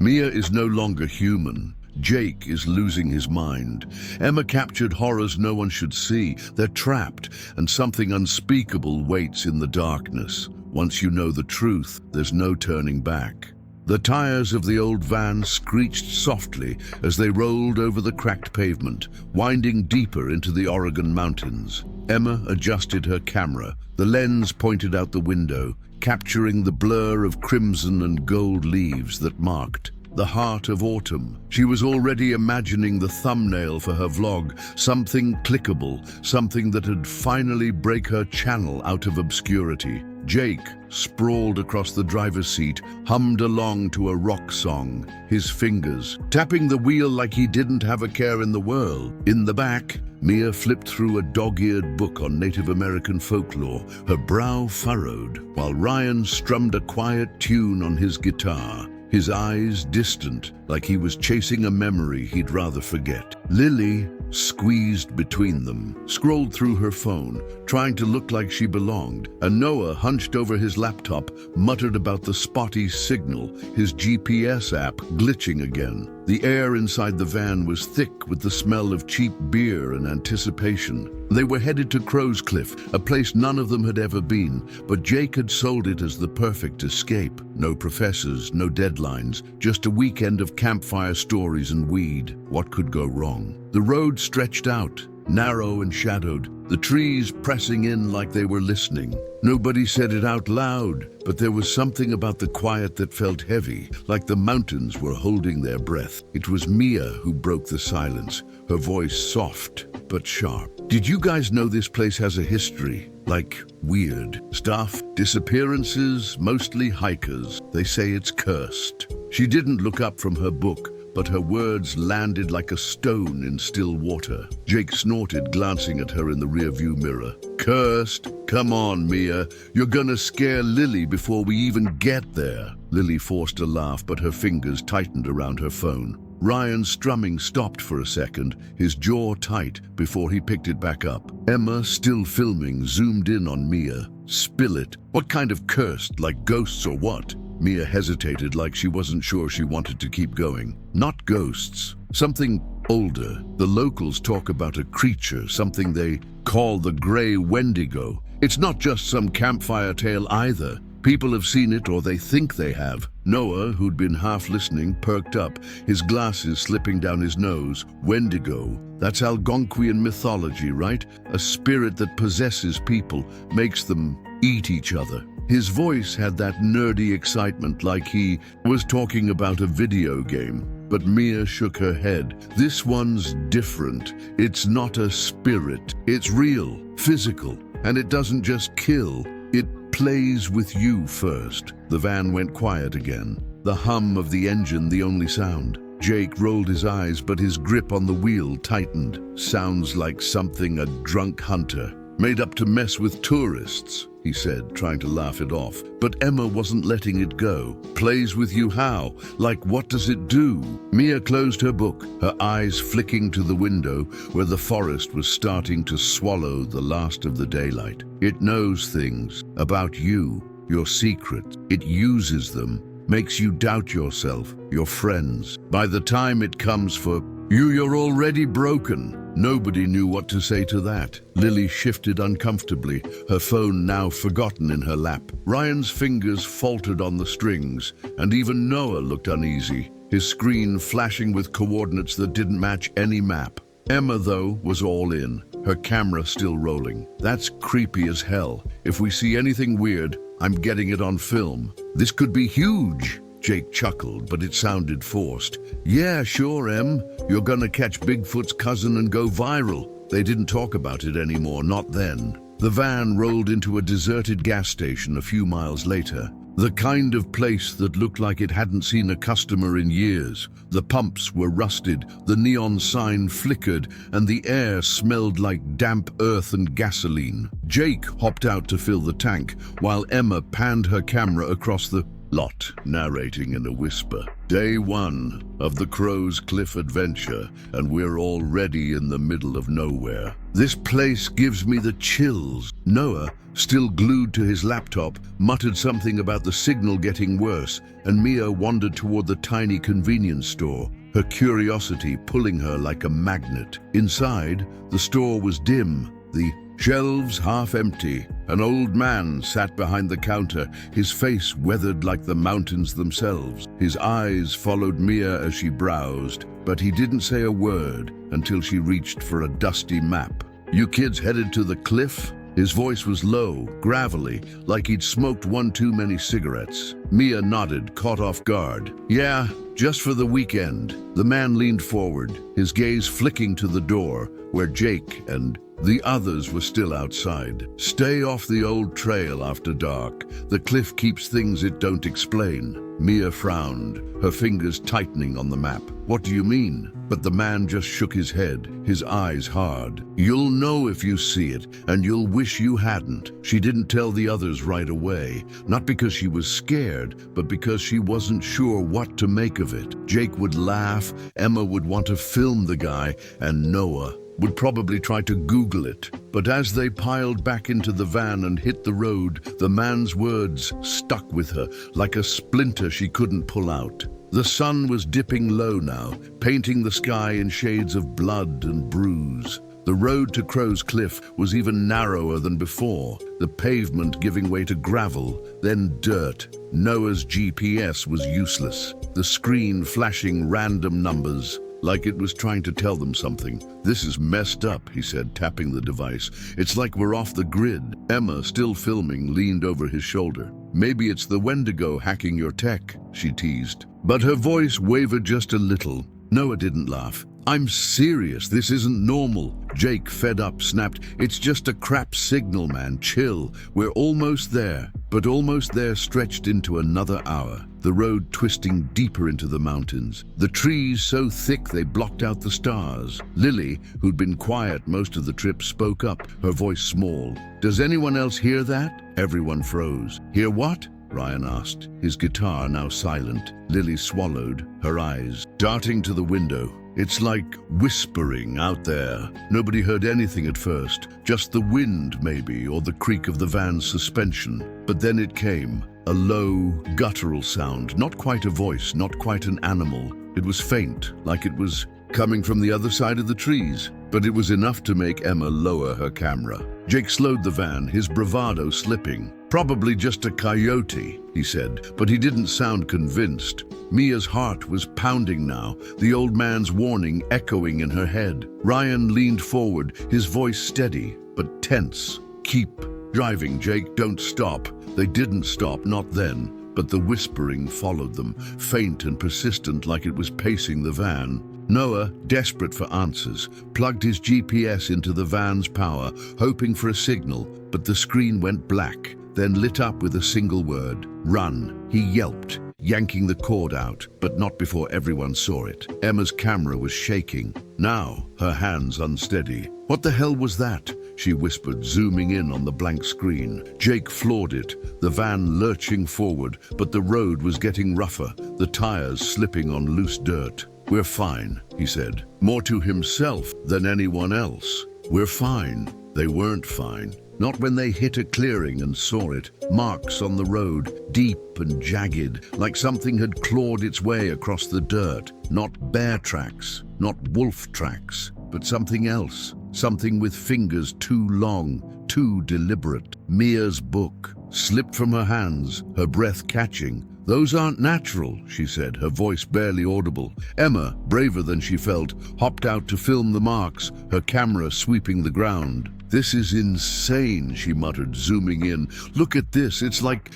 Mia is no longer human. Jake is losing his mind. Emma captured horrors no one should see. They're trapped, and something unspeakable waits in the darkness. Once you know the truth, there's no turning back. The tires of the old van screeched softly as they rolled over the cracked pavement, winding deeper into the Oregon mountains. Emma adjusted her camera. The lens pointed out the window, capturing the blur of crimson and gold leaves that marked the heart of autumn. She was already imagining the thumbnail for her vlog, something clickable, something that would finally break her channel out of obscurity. Jake, sprawled across the driver's seat, hummed along to a rock song, his fingers tapping the wheel like he didn't have a care in the world. In the back, Mia flipped through a dog-eared book on Native American folklore, her brow furrowed, while Ryan strummed a quiet tune on his guitar, his eyes distant, like he was chasing a memory he'd rather forget. Lily, squeezed between them, scrolled through her phone, trying to look like she belonged, and Noah, hunched over his laptop, muttered about the spotty signal, his GPS app glitching again. The air inside the van was thick with the smell of cheap beer and anticipation. They were headed to Crow's Cliff, a place none of them had ever been, but Jake had sold it as the perfect escape. No professors, no deadlines, just a weekend of campfire stories and weed. What could go wrong? The road stretched out, narrow and shadowed, the trees pressing in like they were listening. Nobody said it out loud, but there was something about the quiet that felt heavy, like the mountains were holding their breath. It was Mia who broke the silence, her voice soft but sharp. Did you guys know this place has a history? Like weird stuff, disappearances, mostly hikers. They say it's cursed. She didn't look up from her book, but her words landed like a stone in still water. Jake snorted, glancing at her in the rearview mirror. Cursed? Come on, Mia. You're gonna scare Lily before we even get there. Lily forced a laugh, but her fingers tightened around her phone. Ryan's strumming stopped for a second, his jaw tight, before he picked it back up. Emma, still filming, zoomed in on Mia. Spill it. What kind of cursed? Like ghosts or what? Mia hesitated, like she wasn't sure she wanted to keep going. Not ghosts. Something older. The locals talk about a creature, something they call the Grey Wendigo. It's not just some campfire tale either. People have seen it, or they think they have. Noah, who'd been half listening, perked up, his glasses slipping down his nose. Wendigo, that's Algonquian mythology, right? A spirit that possesses people, makes them eat each other. His voice had that nerdy excitement, like he was talking about a video game. But Mia shook her head. This one's different. It's not a spirit. It's real, physical, and it doesn't just kill. It plays with you first. The van went quiet again, the hum of the engine the only sound. Jake rolled his eyes, but his grip on the wheel tightened. Sounds like something a drunk hunter made up to mess with tourists, he said, trying to laugh it off. But Emma wasn't letting it go. Plays with you how? Like, what does it do? Mia closed her book, her eyes flicking to the window where the forest was starting to swallow the last of the daylight. It knows things about you, your secrets. It uses them, makes you doubt yourself, your friends. By the time it comes for you, you're already broken. Nobody knew what to say to that. Lily shifted uncomfortably, her phone now forgotten in her lap. Ryan's fingers faltered on the strings, and even Noah looked uneasy, his screen flashing with coordinates that didn't match any map. Emma, though, was all in, her camera still rolling. That's creepy as hell. If we see anything weird, I'm getting it on film. This could be huge. Jake chuckled, but it sounded forced. Yeah, sure, Em. You're gonna catch Bigfoot's cousin and go viral. They didn't talk about it anymore, not then. The van rolled into a deserted gas station a few miles later. The kind of place that looked like it hadn't seen a customer in years. The pumps were rusted, the neon sign flickered, and the air smelled like damp earth and gasoline. Jake hopped out to fill the tank, while Emma panned her camera across the lot, narrating in a whisper. Day 1 of the Crow's Cliff adventure, and we're already in the middle of nowhere. This place gives me the chills. Noah, still glued to his laptop, muttered something about the signal getting worse, and Mia wandered toward the tiny convenience store, her curiosity pulling her like a magnet. Inside, the store was dim, the shelves half empty. An old man sat behind the counter, his face weathered like the mountains themselves. His eyes followed Mia as she browsed, but he didn't say a word until she reached for a dusty map. "You kids headed to the cliff?" His voice was low, gravelly, like he'd smoked one too many cigarettes. Mia nodded, caught off guard. "Yeah, just for the weekend." The man leaned forward, his gaze flicking to the door, where Jake and the others were still outside. "Stay off the old trail after dark. The cliff keeps things it don't explain." Mia frowned, her fingers tightening on the map. "What do you mean?" But the man just shook his head, his eyes hard. "You'll know if you see it, and you'll wish you hadn't." She didn't tell the others right away, not because she was scared, but because she wasn't sure what to make of it. Jake would laugh, Emma would want to film the guy, and Noah would probably try to Google it. But as they piled back into the van and hit the road, the man's words stuck with her like a splinter she couldn't pull out. The sun was dipping low now, painting the sky in shades of blood and bruise. The road to Crow's Cliff was even narrower than before, the pavement giving way to gravel, then dirt. Noah's GPS was useless, the screen flashing random numbers, like it was trying to tell them something. "This is messed up," he said, tapping the device. "It's like we're off the grid." Emma, still filming, leaned over his shoulder. "Maybe it's the Wendigo hacking your tech," she teased. But her voice wavered just a little. Noah didn't laugh. "I'm serious, this isn't normal." Jake, fed up, snapped, "It's just a crap signal, man, chill. We're almost there." But almost there stretched into another hour, the road twisting deeper into the mountains, the trees so thick they blocked out the stars. Lily, who'd been quiet most of the trip, spoke up, her voice small. "Does anyone else hear that?" Everyone froze. "Hear what?" Ryan asked, his guitar now silent. Lily swallowed, her eyes darting to the window. "It's like whispering out there." Nobody heard anything at first, just the wind maybe, or the creak of the van's suspension. But then it came, a low, guttural sound, not quite a voice, not quite an animal. It was faint, like it was coming from the other side of the trees, but it was enough to make Emma lower her camera. Jake slowed the van, his bravado slipping. "Probably just a coyote," he said, but he didn't sound convinced. Mia's heart was pounding now, the old man's warning echoing in her head. Ryan leaned forward, his voice steady, but tense. "Keep driving, Jake, don't stop." They didn't stop, not then, but the whispering followed them, faint and persistent like it was pacing the van. Noah, desperate for answers, plugged his GPS into the van's power, hoping for a signal, but the screen went black, then lit up with a single word: "Run." He yelped, yanking the cord out, but not before everyone saw it. Emma's camera was shaking, now her hands unsteady. "What the hell was that?" she whispered, zooming in on the blank screen. Jake floored it, the van lurching forward, but the road was getting rougher, the tires slipping on loose dirt. "We're fine," he said, more to himself than anyone else. "We're fine." They weren't fine. Not when they hit a clearing and saw it. Marks on the road, deep and jagged, like something had clawed its way across the dirt. Not bear tracks, not wolf tracks, but something else. Something with fingers too long, too deliberate. Mia's book slipped from her hands, her breath catching. "Those aren't natural," she said, her voice barely audible. Emma, braver than she felt, hopped out to film the marks, her camera sweeping the ground. "This is insane," she muttered, zooming in. "Look at this, it's like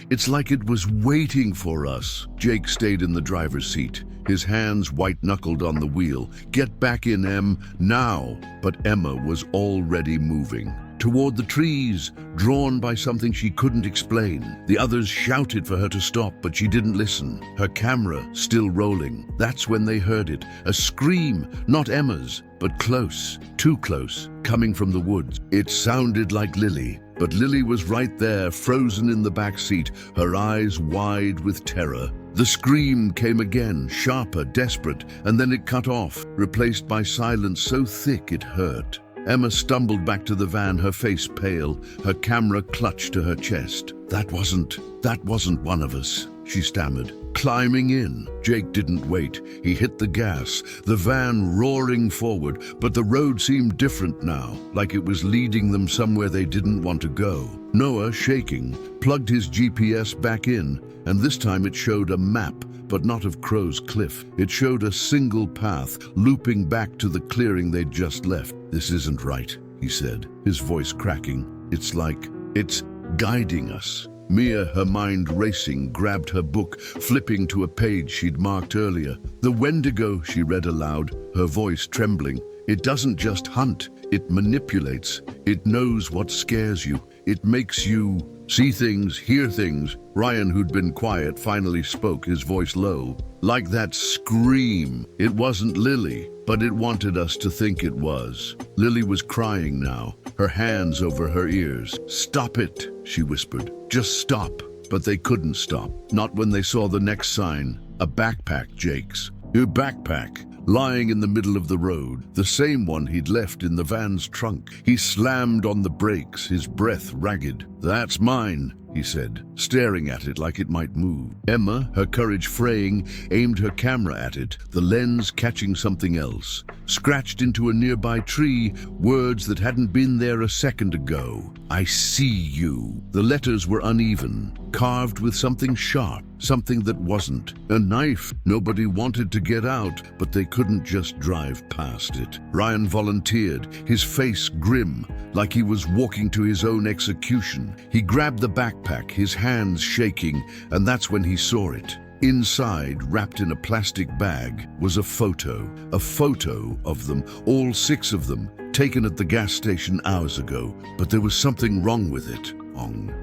it was waiting for us." Jake stayed in the driver's seat, his hands white-knuckled on the wheel. "Get back in, Em, now!" But Emma was already moving. Toward the trees, drawn by something she couldn't explain. The others shouted for her to stop, but she didn't listen, her camera still rolling. That's when they heard it, a scream, not Emma's, but close, too close, coming from the woods. It sounded like Lily, but Lily was right there, frozen in the back seat, her eyes wide with terror. The scream came again, sharper, desperate, and then it cut off, replaced by silence so thick it hurt. Emma stumbled back to the van, her face pale, her camera clutched to her chest. That wasn't one of us," she stammered. Climbing in, Jake didn't wait. He hit the gas, the van roaring forward, but the road seemed different now, like it was leading them somewhere they didn't want to go. Noah, shaking, plugged his GPS back in, and this time it showed a map, but not of Crow's Cliff. It showed a single path, looping back to the clearing they'd just left. "This isn't right," he said, his voice cracking. It's guiding us." Mia, her mind racing, grabbed her book, flipping to a page she'd marked earlier. "The Wendigo," she read aloud, her voice trembling. "It doesn't just hunt, it manipulates. It knows what scares you. It makes you see things, hear things." Ryan, who'd been quiet, finally spoke, his voice low. "Like that scream. It wasn't Lily, but it wanted us to think it was." Lily was crying now, her hands over her ears. "Stop it," she whispered. "Just stop." But they couldn't stop, not when they saw the next sign. A backpack, Jake's. A backpack, lying in the middle of the road, the same one he'd left in the van's trunk. He slammed on the brakes, his breath ragged. "That's mine," he said, staring at it like it might move. Emma, her courage fraying, aimed her camera at it, the lens catching something else. Scratched into a nearby tree, words that hadn't been there a second ago. "I see you." The letters were uneven, carved with something sharp, something that wasn't. A knife. Nobody wanted to get out, but they couldn't just drive past it. Ryan volunteered, his face grim, like he was walking to his own execution. He grabbed the backpack, his hands shaking, and that's when he saw it. Inside, wrapped in a plastic bag, was a photo of them, all 6 of them, taken at the gas station hours ago. But there was something wrong with it.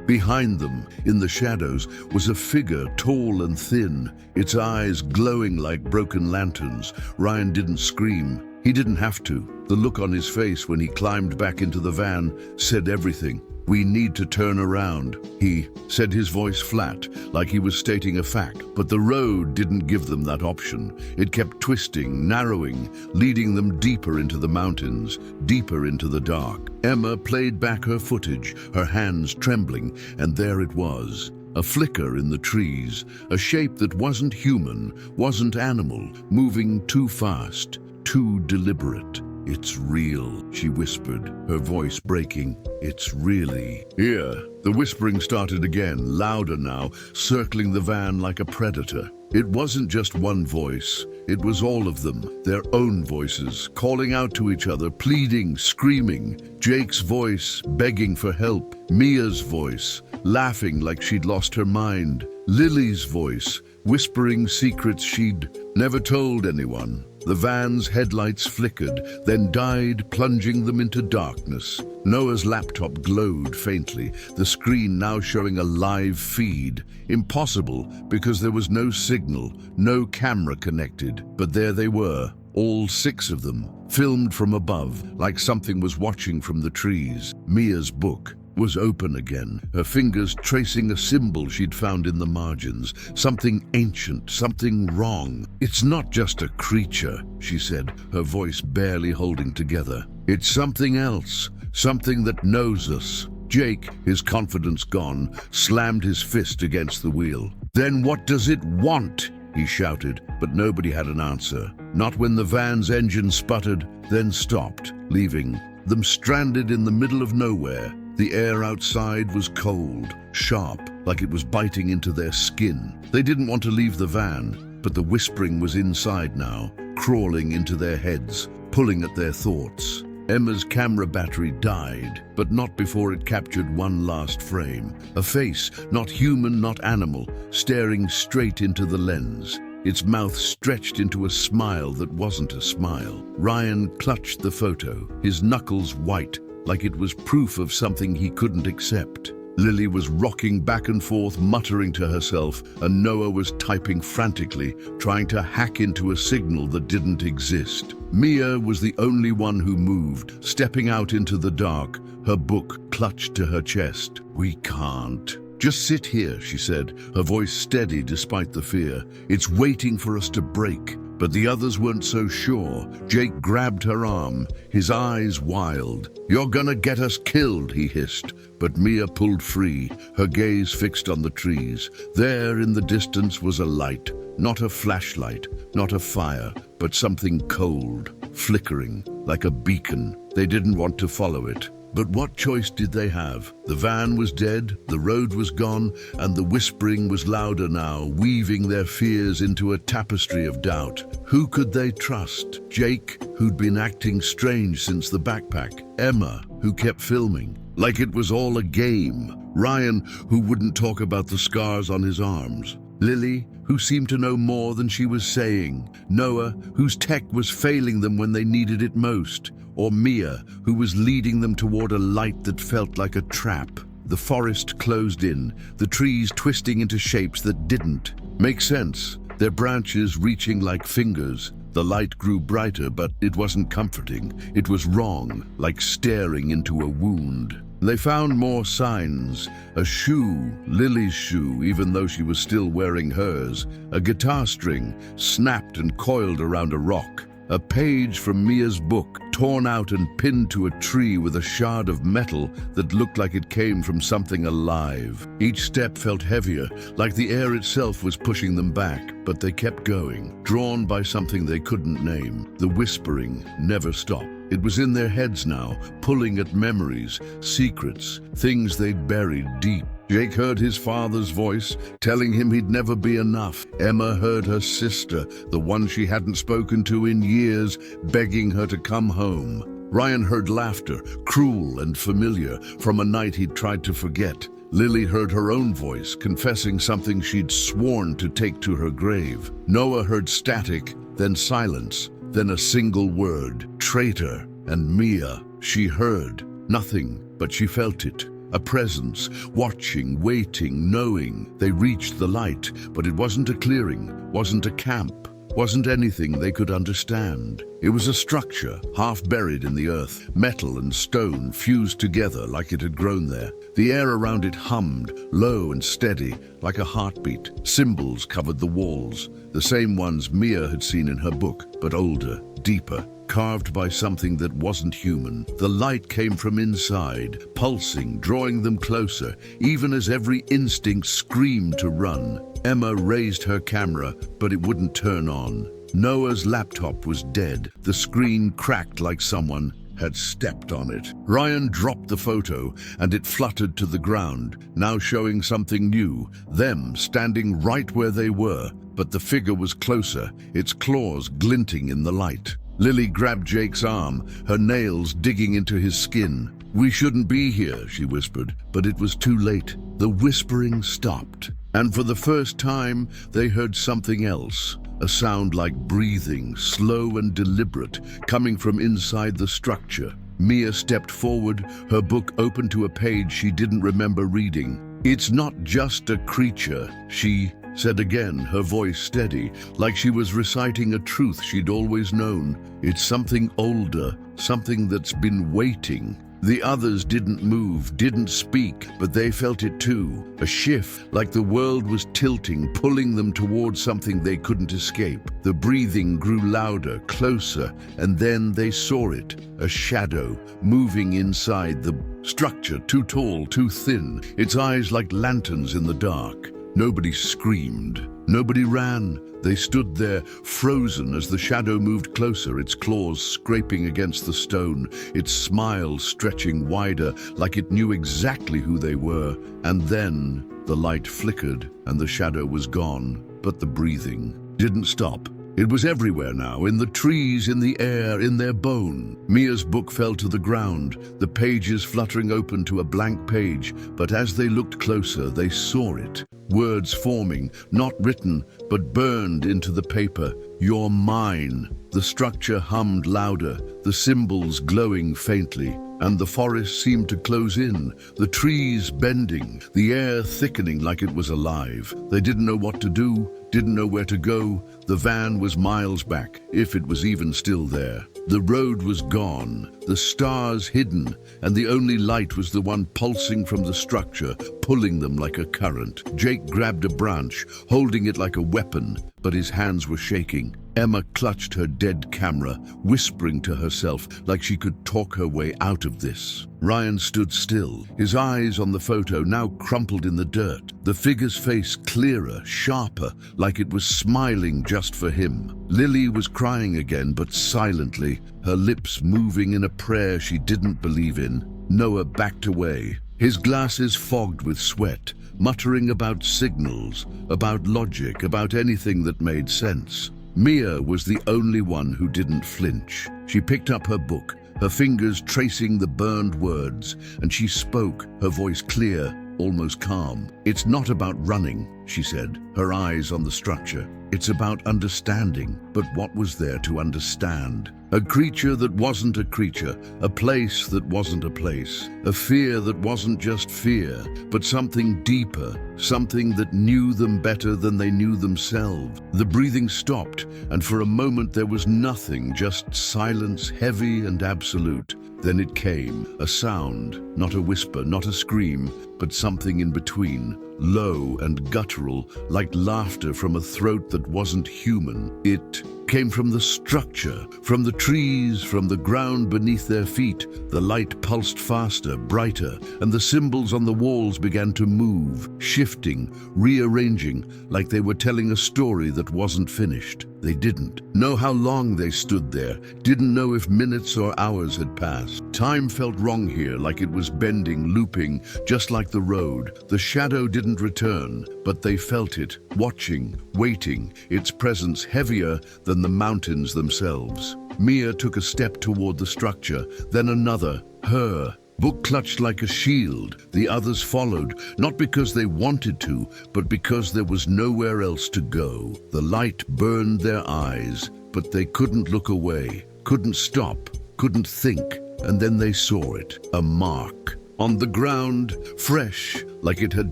Behind them, in the shadows, was a figure tall and thin, its eyes glowing like broken lanterns. Ryan didn't scream. He didn't have to. The look on his face when he climbed back into the van said everything. "We need to turn around," he said, his voice flat, like he was stating a fact. But the road didn't give them that option. It kept twisting, narrowing, leading them deeper into the mountains, deeper into the dark. Emma played back her footage, her hands trembling, and there it was. A flicker in the trees, a shape that wasn't human, wasn't animal, moving too fast, too deliberate. "It's real," she whispered, her voice breaking. "It's really here." The whispering started again, louder now, circling the van like a predator. It wasn't just one voice. It was all of them, their own voices, calling out to each other, pleading, screaming. Jake's voice, begging for help. Mia's voice, laughing like she'd lost her mind. Lily's voice, whispering secrets she'd never told anyone. The van's headlights flickered, then died, plunging them into darkness. Noah's laptop glowed faintly, the screen now showing a live feed. Impossible, because there was no signal, no camera connected. But there they were, all 6 of them, filmed from above, like something was watching from the trees. Mia's book was open again, her fingers tracing a symbol she'd found in the margins. Something ancient, something wrong. "It's not just a creature," she said, her voice barely holding together. "It's something else, something that knows us." Jake, his confidence gone, slammed his fist against the wheel. "Then what does it want?" he shouted, but nobody had an answer. Not when the van's engine sputtered, then stopped, leaving them stranded in the middle of nowhere. The air outside was cold, sharp, like it was biting into their skin. They didn't want to leave the van, but the whispering was inside now, crawling into their heads, pulling at their thoughts. Emma's camera battery died, but not before it captured one last frame. A face, not human, not animal, staring straight into the lens. Its mouth stretched into a smile that wasn't a smile. Ryan clutched the photo, his knuckles white, like it was proof of something he couldn't accept. Lily was rocking back and forth, muttering to herself, and Noah was typing frantically, trying to hack into a signal that didn't exist. Mia was the only one who moved, stepping out into the dark, her book clutched to her chest. "We can't," "Just sit here," she said, her voice steady despite the fear. "It's waiting for us to break." But the others weren't so sure. Jake grabbed her arm, his eyes wild. "You're gonna get us killed," he hissed. But Mia pulled free, her gaze fixed on the trees. There in the distance was a light, not a flashlight, not a fire, but something cold, flickering, like a beacon. They didn't want to follow it. But what choice did they have? The van was dead, the road was gone, and the whispering was louder now, weaving their fears into a tapestry of doubt. Who could they trust? Jake, who'd been acting strange since the backpack. Emma, who kept filming, like it was all a game. Ryan, who wouldn't talk about the scars on his arms. Lily, who seemed to know more than she was saying. Noah, whose tech was failing them when they needed it most. Or Mia, who was leading them toward a light that felt like a trap. The forest closed in, the trees twisting into shapes that didn't make sense, their branches reaching like fingers. The light grew brighter, but it wasn't comforting. It was wrong, like staring into a wound. They found more signs. A shoe, Lily's shoe, even though she was still wearing hers. A guitar string, snapped and coiled around a rock. A page from Mia's book, torn out and pinned to a tree with a shard of metal that looked like it came from something alive. Each step felt heavier, like the air itself was pushing them back, but they kept going, drawn by something they couldn't name. The whispering never stopped. It was in their heads now, pulling at memories, secrets, things they'd buried deep. Jake heard his father's voice, telling him he'd never be enough. Emma heard her sister, the one she hadn't spoken to in years, begging her to come home. Ryan heard laughter, cruel and familiar, from a night he'd tried to forget. Lily heard her own voice, confessing something she'd sworn to take to her grave. Noah heard static, then silence, then a single word, traitor. And Mia, she heard nothing, but she felt it. A presence, watching, waiting, knowing. They reached the light, but it wasn't a clearing, wasn't a camp, wasn't anything they could understand. It was a structure, half buried in the earth, metal and stone fused together like it had grown there. The air around it hummed, low and steady, like a heartbeat. Symbols covered the walls, the same ones Mia had seen in her book, but older, deeper, carved by something that wasn't human. The light came from inside, pulsing, drawing them closer, even as every instinct screamed to run. Emma raised her camera, but it wouldn't turn on. Noah's laptop was dead. The screen cracked like someone had stepped on it. Ryan dropped the photo, and it fluttered to the ground, now showing something new, them standing right where they were, but the figure was closer, its claws glinting in the light. Lily grabbed Jake's arm, her nails digging into his skin. "We shouldn't be here," she whispered, but it was too late. The whispering stopped, and for the first time, they heard something else. A sound like breathing, slow and deliberate, coming from inside the structure. Mia stepped forward, her book open to a page she didn't remember reading. "It's not just a creature," she said again, her voice steady, like she was reciting a truth she'd always known. "It's something older, something that's been waiting." The others didn't move, didn't speak, but they felt it too. A shift, like the world was tilting, pulling them towards something they couldn't escape. The breathing grew louder, closer, and then they saw it. A shadow, moving inside the structure, too tall, too thin, its eyes like lanterns in the dark. Nobody screamed. Nobody ran. They stood there, frozen as the shadow moved closer, its claws scraping against the stone, its smile stretching wider, like it knew exactly who they were. And then the light flickered, and the shadow was gone. But the breathing didn't stop. It was everywhere now, in the trees, in the air, in their bone. Mia's book fell to the ground, the pages fluttering open to a blank page, but as they looked closer, they saw it. Words forming, not written, but burned into the paper. "You're mine." The structure hummed louder, the symbols glowing faintly, and the forest seemed to close in, the trees bending, the air thickening like it was alive. They didn't know what to do, didn't know where to go. The van was miles back, if it was even still there. The road was gone, the stars hidden, and the only light was the one pulsing from the structure, pulling them like a current. Jake grabbed a branch, holding it like a weapon, but his hands were shaking. Emma clutched her dead camera, whispering to herself like she could talk her way out of this. Ryan stood still, his eyes on the photo now crumpled in the dirt. The figure's face clearer, sharper, like it was smiling just for him. Lily was crying again, but silently, her lips moving in a prayer she didn't believe in. Noah backed away, his glasses fogged with sweat, muttering about signals, about logic, about anything that made sense. Mia was the only one who didn't flinch. She picked up her book, her fingers tracing the burned words, and she spoke, her voice clear, almost calm. "It's not about running," she said, her eyes on the structure. "It's about understanding." But what was there to understand? A creature that wasn't a creature, a place that wasn't a place, a fear that wasn't just fear, but something deeper, something that knew them better than they knew themselves. The breathing stopped, and for a moment there was nothing, just silence, heavy and absolute. Then it came, a sound, not a whisper, not a scream, but something in between, low and guttural, like laughter from a throat that wasn't human. It came from the structure, from the trees, from the ground beneath their feet. The light pulsed faster, brighter, and the symbols on the walls began to move, shifting, rearranging, like they were telling a story that wasn't finished. They didn't know how long they stood there, didn't know if minutes or hours had passed. Time felt wrong here, like it was bending, looping, just like the road. The shadow didn't return, but they felt it, watching, waiting, its presence heavier than the mountains themselves. Mia took a step toward the structure, then another, her book clutched like a shield. The others followed, not because they wanted to, but because there was nowhere else to go. The light burned their eyes, but they couldn't look away, couldn't stop, couldn't think. And then they saw it, a mark on the ground, fresh, like it had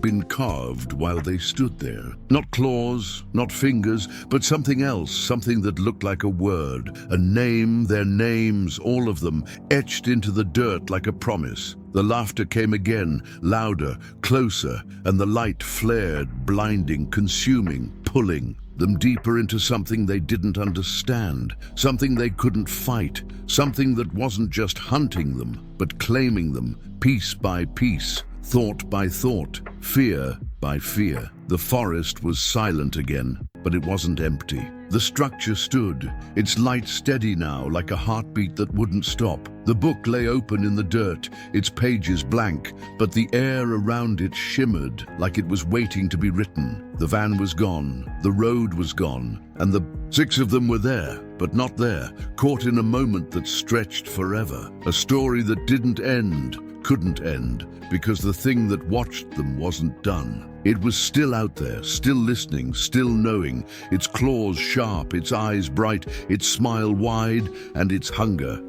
been carved while they stood there. Not claws, not fingers, but something else, something that looked like a word, a name, their names, all of them, etched into the dirt like a promise. The laughter came again, louder, closer, and the light flared, blinding, consuming, pulling them deeper into something they didn't understand, something they couldn't fight, something that wasn't just hunting them, but claiming them, piece by piece, thought by thought, fear by fear. The forest was silent again, but it wasn't empty. The structure stood, its light steady now, like a heartbeat that wouldn't stop. The book lay open in the dirt, its pages blank, but the air around it shimmered, like it was waiting to be written. The van was gone, the road was gone, and the 6 of them were there, but not there, caught in a moment that stretched forever. A story that didn't end, couldn't end, because the thing that watched them wasn't done. It was still out there, still listening, still knowing, its claws sharp, its eyes bright, its smile wide, and its hunger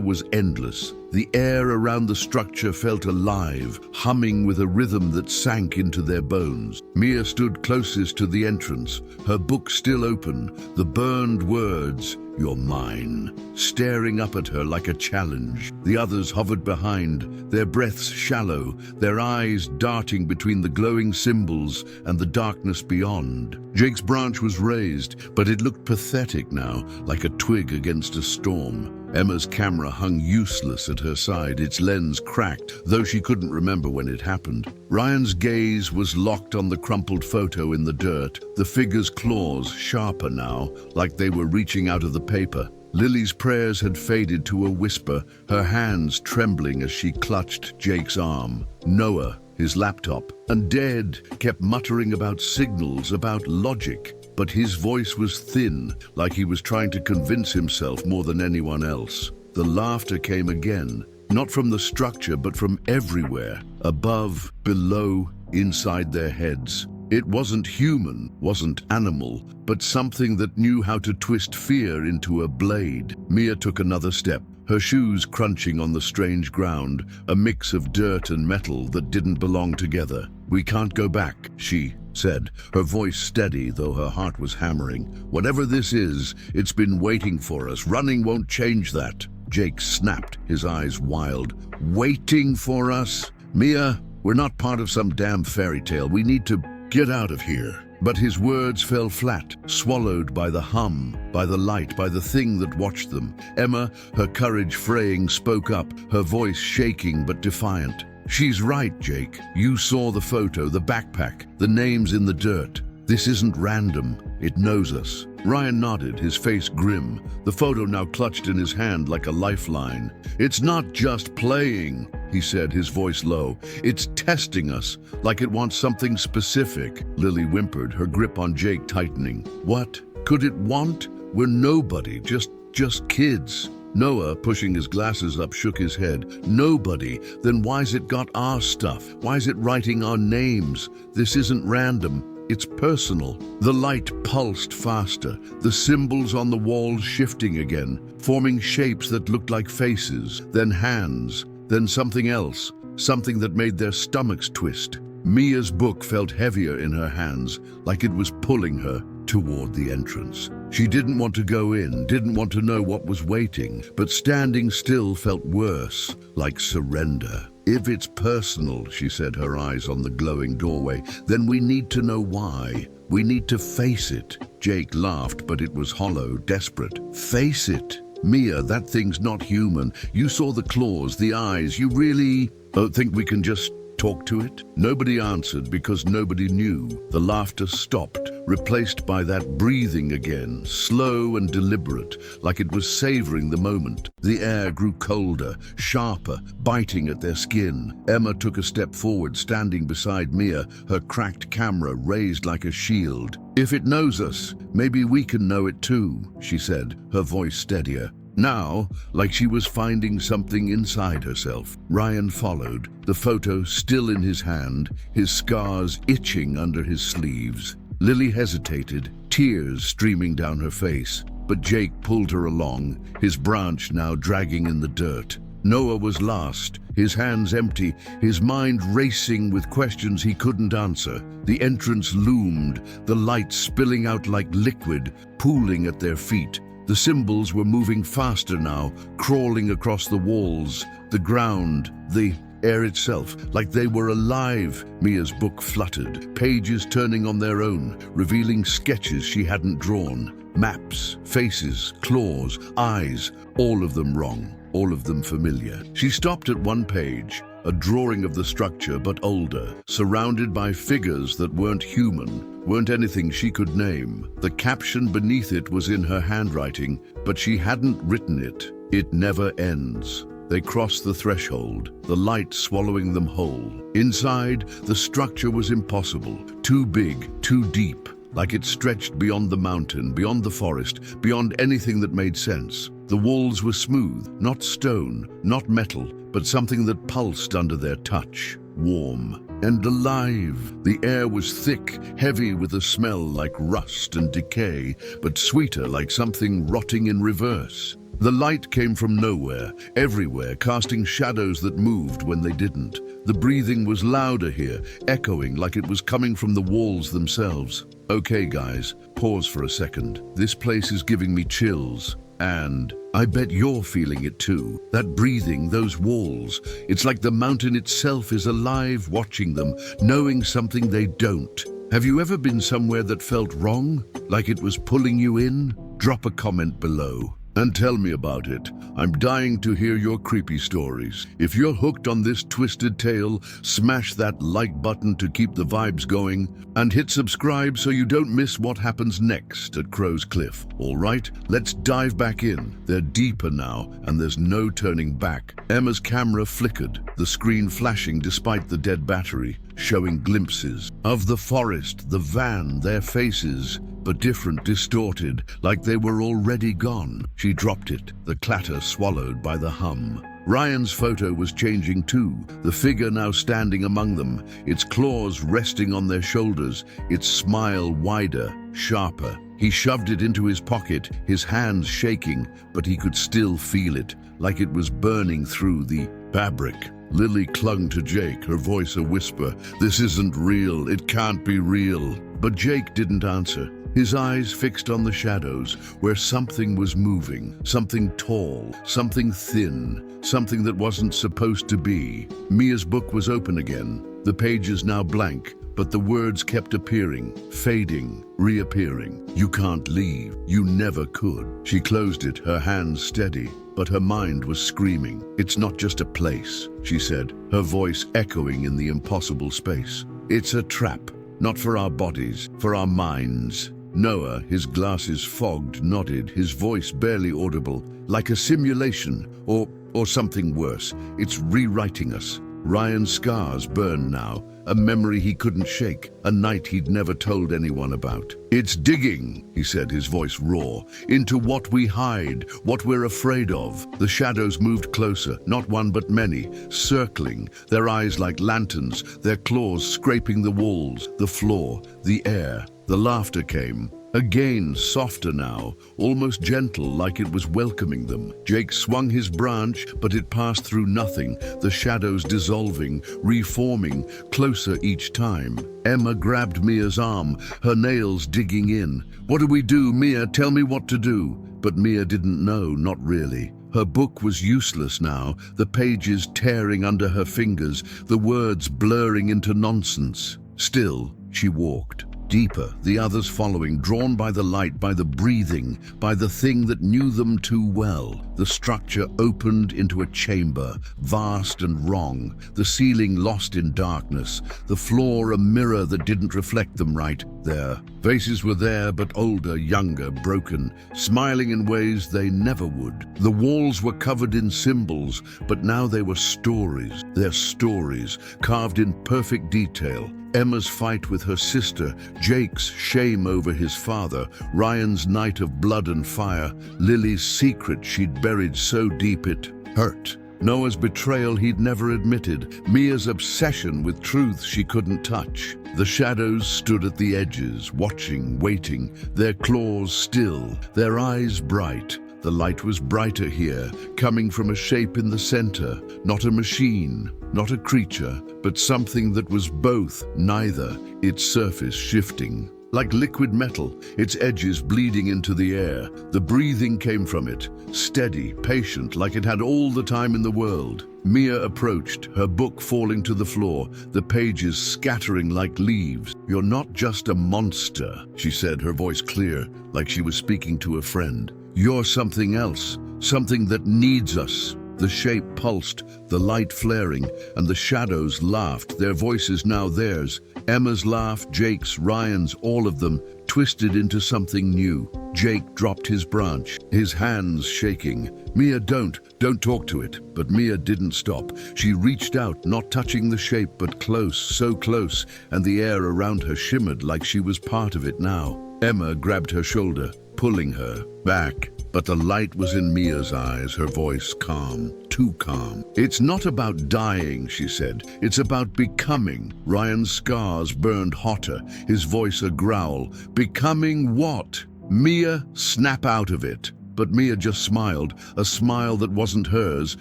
was endless. The air around the structure felt alive, humming with a rhythm that sank into their bones. Mia stood closest to the entrance, her book still open, the burned words, "You're mine," staring up at her like a challenge. The others hovered behind, their breaths shallow, their eyes darting between the glowing symbols and the darkness beyond. Jake's branch was raised, but it looked pathetic now, like a twig against a storm. Emma's camera hung useless at her side, its lens cracked, though she couldn't remember when it happened. Ryan's gaze was locked on the crumpled photo in the dirt, the figure's claws sharper now, like they were reaching out of the paper. Lily's prayers had faded to a whisper, her hands trembling as she clutched Jake's arm. Noah, his laptop, and Dead kept muttering about signals, about logic. But his voice was thin, like he was trying to convince himself more than anyone else. The laughter came again, not from the structure, but from everywhere, above, below, inside their heads. It wasn't human, wasn't animal, but something that knew how to twist fear into a blade. Mia took another step, her shoes crunching on the strange ground, a mix of dirt and metal that didn't belong together. "We can't go back," she said, her voice steady though her heart was hammering. "Whatever this is, it's been waiting for us. Running won't change that." Jake snapped, his eyes wild. "Waiting for us? Mia, We're not part of some damn fairy tale. We need to get out of here. But his words fell flat, swallowed by the hum, by the light, by the thing that watched them. Emma, her courage fraying, spoke up, her voice shaking but defiant. She's right, Jake. You saw the photo, the backpack, the names in the dirt. This isn't random. It knows us. Ryan nodded, his face grim, the photo now clutched in his hand like a lifeline. It's not just playing, he said, his voice low. It's testing us, like it wants something specific. Lily whimpered, her grip on Jake tightening. What could it want? We're nobody, just kids. Noah, pushing his glasses up, shook his head. Nobody? Then why's it got our stuff? Why's it writing our names? This isn't random. It's personal. The light pulsed faster, the symbols on the walls shifting again, forming shapes that looked like faces, then hands, then something else, something that made their stomachs twist. Mia's book felt heavier in her hands, like it was pulling her toward the entrance. She didn't want to go in, didn't want to know what was waiting, but standing still felt worse, like surrender. If it's personal, she said, her eyes on the glowing doorway, then we need to know why. We need to face it. Jake laughed, but it was hollow, desperate. Face it. Mia, that thing's not human. You saw the claws, the eyes. You really think we can just talk to it? Nobody answered because nobody knew. The laughter stopped, replaced by that breathing again, slow and deliberate, like it was savoring the moment. The air grew colder, sharper, biting at their skin. Emma took a step forward, standing beside Mia, her cracked camera raised like a shield. If it knows us, maybe we can know it too, she said, her voice steadier. Now, like she was finding something inside herself. Ryan followed, the photo still in his hand, his scars itching under his sleeves. Lily hesitated, tears streaming down her face, but Jake pulled her along, his branch now dragging in the dirt. Noah was last, his hands empty, his mind racing with questions he couldn't answer. The entrance loomed, the light spilling out like liquid, pooling at their feet. The symbols were moving faster now, crawling across the walls, the ground, the air itself, like they were alive. Mia's book fluttered, pages turning on their own, revealing sketches she hadn't drawn. Maps, faces, claws, eyes, all of them wrong, all of them familiar. She stopped at one page, a drawing of the structure but older, surrounded by figures that weren't human, weren't anything she could name. The caption beneath it was in her handwriting, but she hadn't written it. It never ends. They crossed the threshold, the light swallowing them whole. Inside, the structure was impossible, too big, too deep, like it stretched beyond the mountain, beyond the forest, beyond anything that made sense. The walls were smooth, not stone, not metal, but something that pulsed under their touch, warm and alive. The air was thick, heavy with a smell like rust and decay, but sweeter, like something rotting in reverse. The light came from nowhere, everywhere, casting shadows that moved when they didn't. The breathing was louder here, echoing like it was coming from the walls themselves. Okay, guys, pause for a second. This place is giving me chills. And I bet you're feeling it too. That breathing, those walls. It's like the mountain itself is alive, watching them, knowing something they don't. Have you ever been somewhere that felt wrong? Like it was pulling you in? Drop a comment below and tell me about it. I'm dying to hear your creepy stories. If you're hooked on this twisted tale, smash that like button to keep the vibes going, and hit subscribe so you don't miss what happens next at Crow's Cliff. All right, let's dive back in. They're deeper now, and there's no turning back. Emma's camera flickered, the screen flashing despite the dead battery, showing glimpses of the forest, the van, their faces, but different, distorted, like they were already gone. She dropped it, the clatter swallowed by the hum. Ryan's photo was changing too, the figure now standing among them, its claws resting on their shoulders, its smile wider, sharper. He shoved it into his pocket, his hands shaking, but he could still feel it, like it was burning through the fabric. Lily clung to Jake, her voice a whisper. This isn't real, it can't be real. But Jake didn't answer. His eyes fixed on the shadows, where something was moving, something tall, something thin, something that wasn't supposed to be. Mia's book was open again, The pages now blank, but the words kept appearing, fading, reappearing. You can't leave. You never could. She closed it, her hands steady, but her mind was screaming. It's not just a place, she said, her voice echoing in the impossible space. It's a trap, not for our bodies, for our minds. Noah, his glasses fogged, nodded, his voice barely audible, like a simulation, or something worse. It's rewriting us. Ryan's scars burn now, a memory he couldn't shake, a night he'd never told anyone about. It's digging, he said, his voice raw, into what we hide, what we're afraid of. The shadows moved closer, not one but many, circling, their eyes like lanterns, their claws scraping the walls, the floor, the air. The laughter came. Again, softer now, almost gentle, like it was welcoming them. Jake swung his branch, but it passed through nothing, the shadows dissolving, reforming, closer each time. Emma grabbed Mia's arm, her nails digging in. What do we do, Mia? Tell me what to do. But Mia didn't know, not really. Her book was useless now, the pages tearing under her fingers, the words blurring into nonsense. Still, she walked. Deeper, the others following, drawn by the light, by the breathing, by the thing that knew them too well. The structure opened into a chamber, vast and wrong, the ceiling lost in darkness, the floor a mirror that didn't reflect them right there. Faces were there, but older, younger, broken, smiling in ways they never would. The walls were covered in symbols, but now they were stories, their stories, carved in perfect detail. Emma's fight with her sister, Jake's shame over his father, Ryan's night of blood and fire, Lily's secret she'd buried so deep it hurt. Noah's betrayal he'd never admitted, Mia's obsession with truth she couldn't touch. The shadows stood at the edges, watching, waiting, their claws still, their eyes bright. The light was brighter here, coming from a shape in the center, not a machine, not a creature, but something that was both, neither, its surface shifting. Like liquid metal, its edges bleeding into the air. The breathing came from it, steady, patient, like it had all the time in the world. Mia approached, her book falling to the floor, the pages scattering like leaves. You're not just a monster, she said, her voice clear, like she was speaking to a friend. You're something else, something that needs us. The shape pulsed, the light flaring, and the shadows laughed, their voices now theirs. Emma's laugh, Jake's, Ryan's, all of them, twisted into something new. Jake dropped his branch, his hands shaking. Mia, don't talk to it. But Mia didn't stop. She reached out, not touching the shape, but close, so close, and the air around her shimmered like she was part of it now. Emma grabbed her shoulder, pulling her back. But the light was in Mia's eyes, her voice calm, too calm. It's not about dying, she said. It's about becoming. Ryan's scars burned hotter, his voice a growl. Becoming what? Mia, snap out of it. But Mia just smiled, a smile that wasn't hers,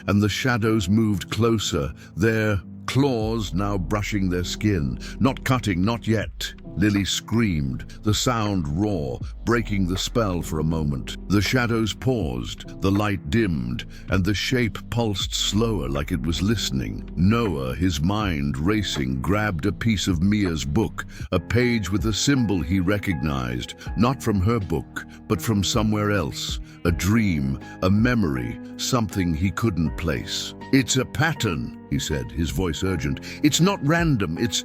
and the shadows moved closer, their claws now brushing their skin. Not cutting, not yet. Lily screamed, the sound raw, breaking the spell for a moment. The shadows paused, the light dimmed, and the shape pulsed slower like it was listening. Noah, his mind racing, grabbed a piece of Mia's book, a page with a symbol he recognized, not from her book, but from somewhere else. A dream, a memory, something he couldn't place. It's a pattern, he said, his voice urgent. It's not random, it's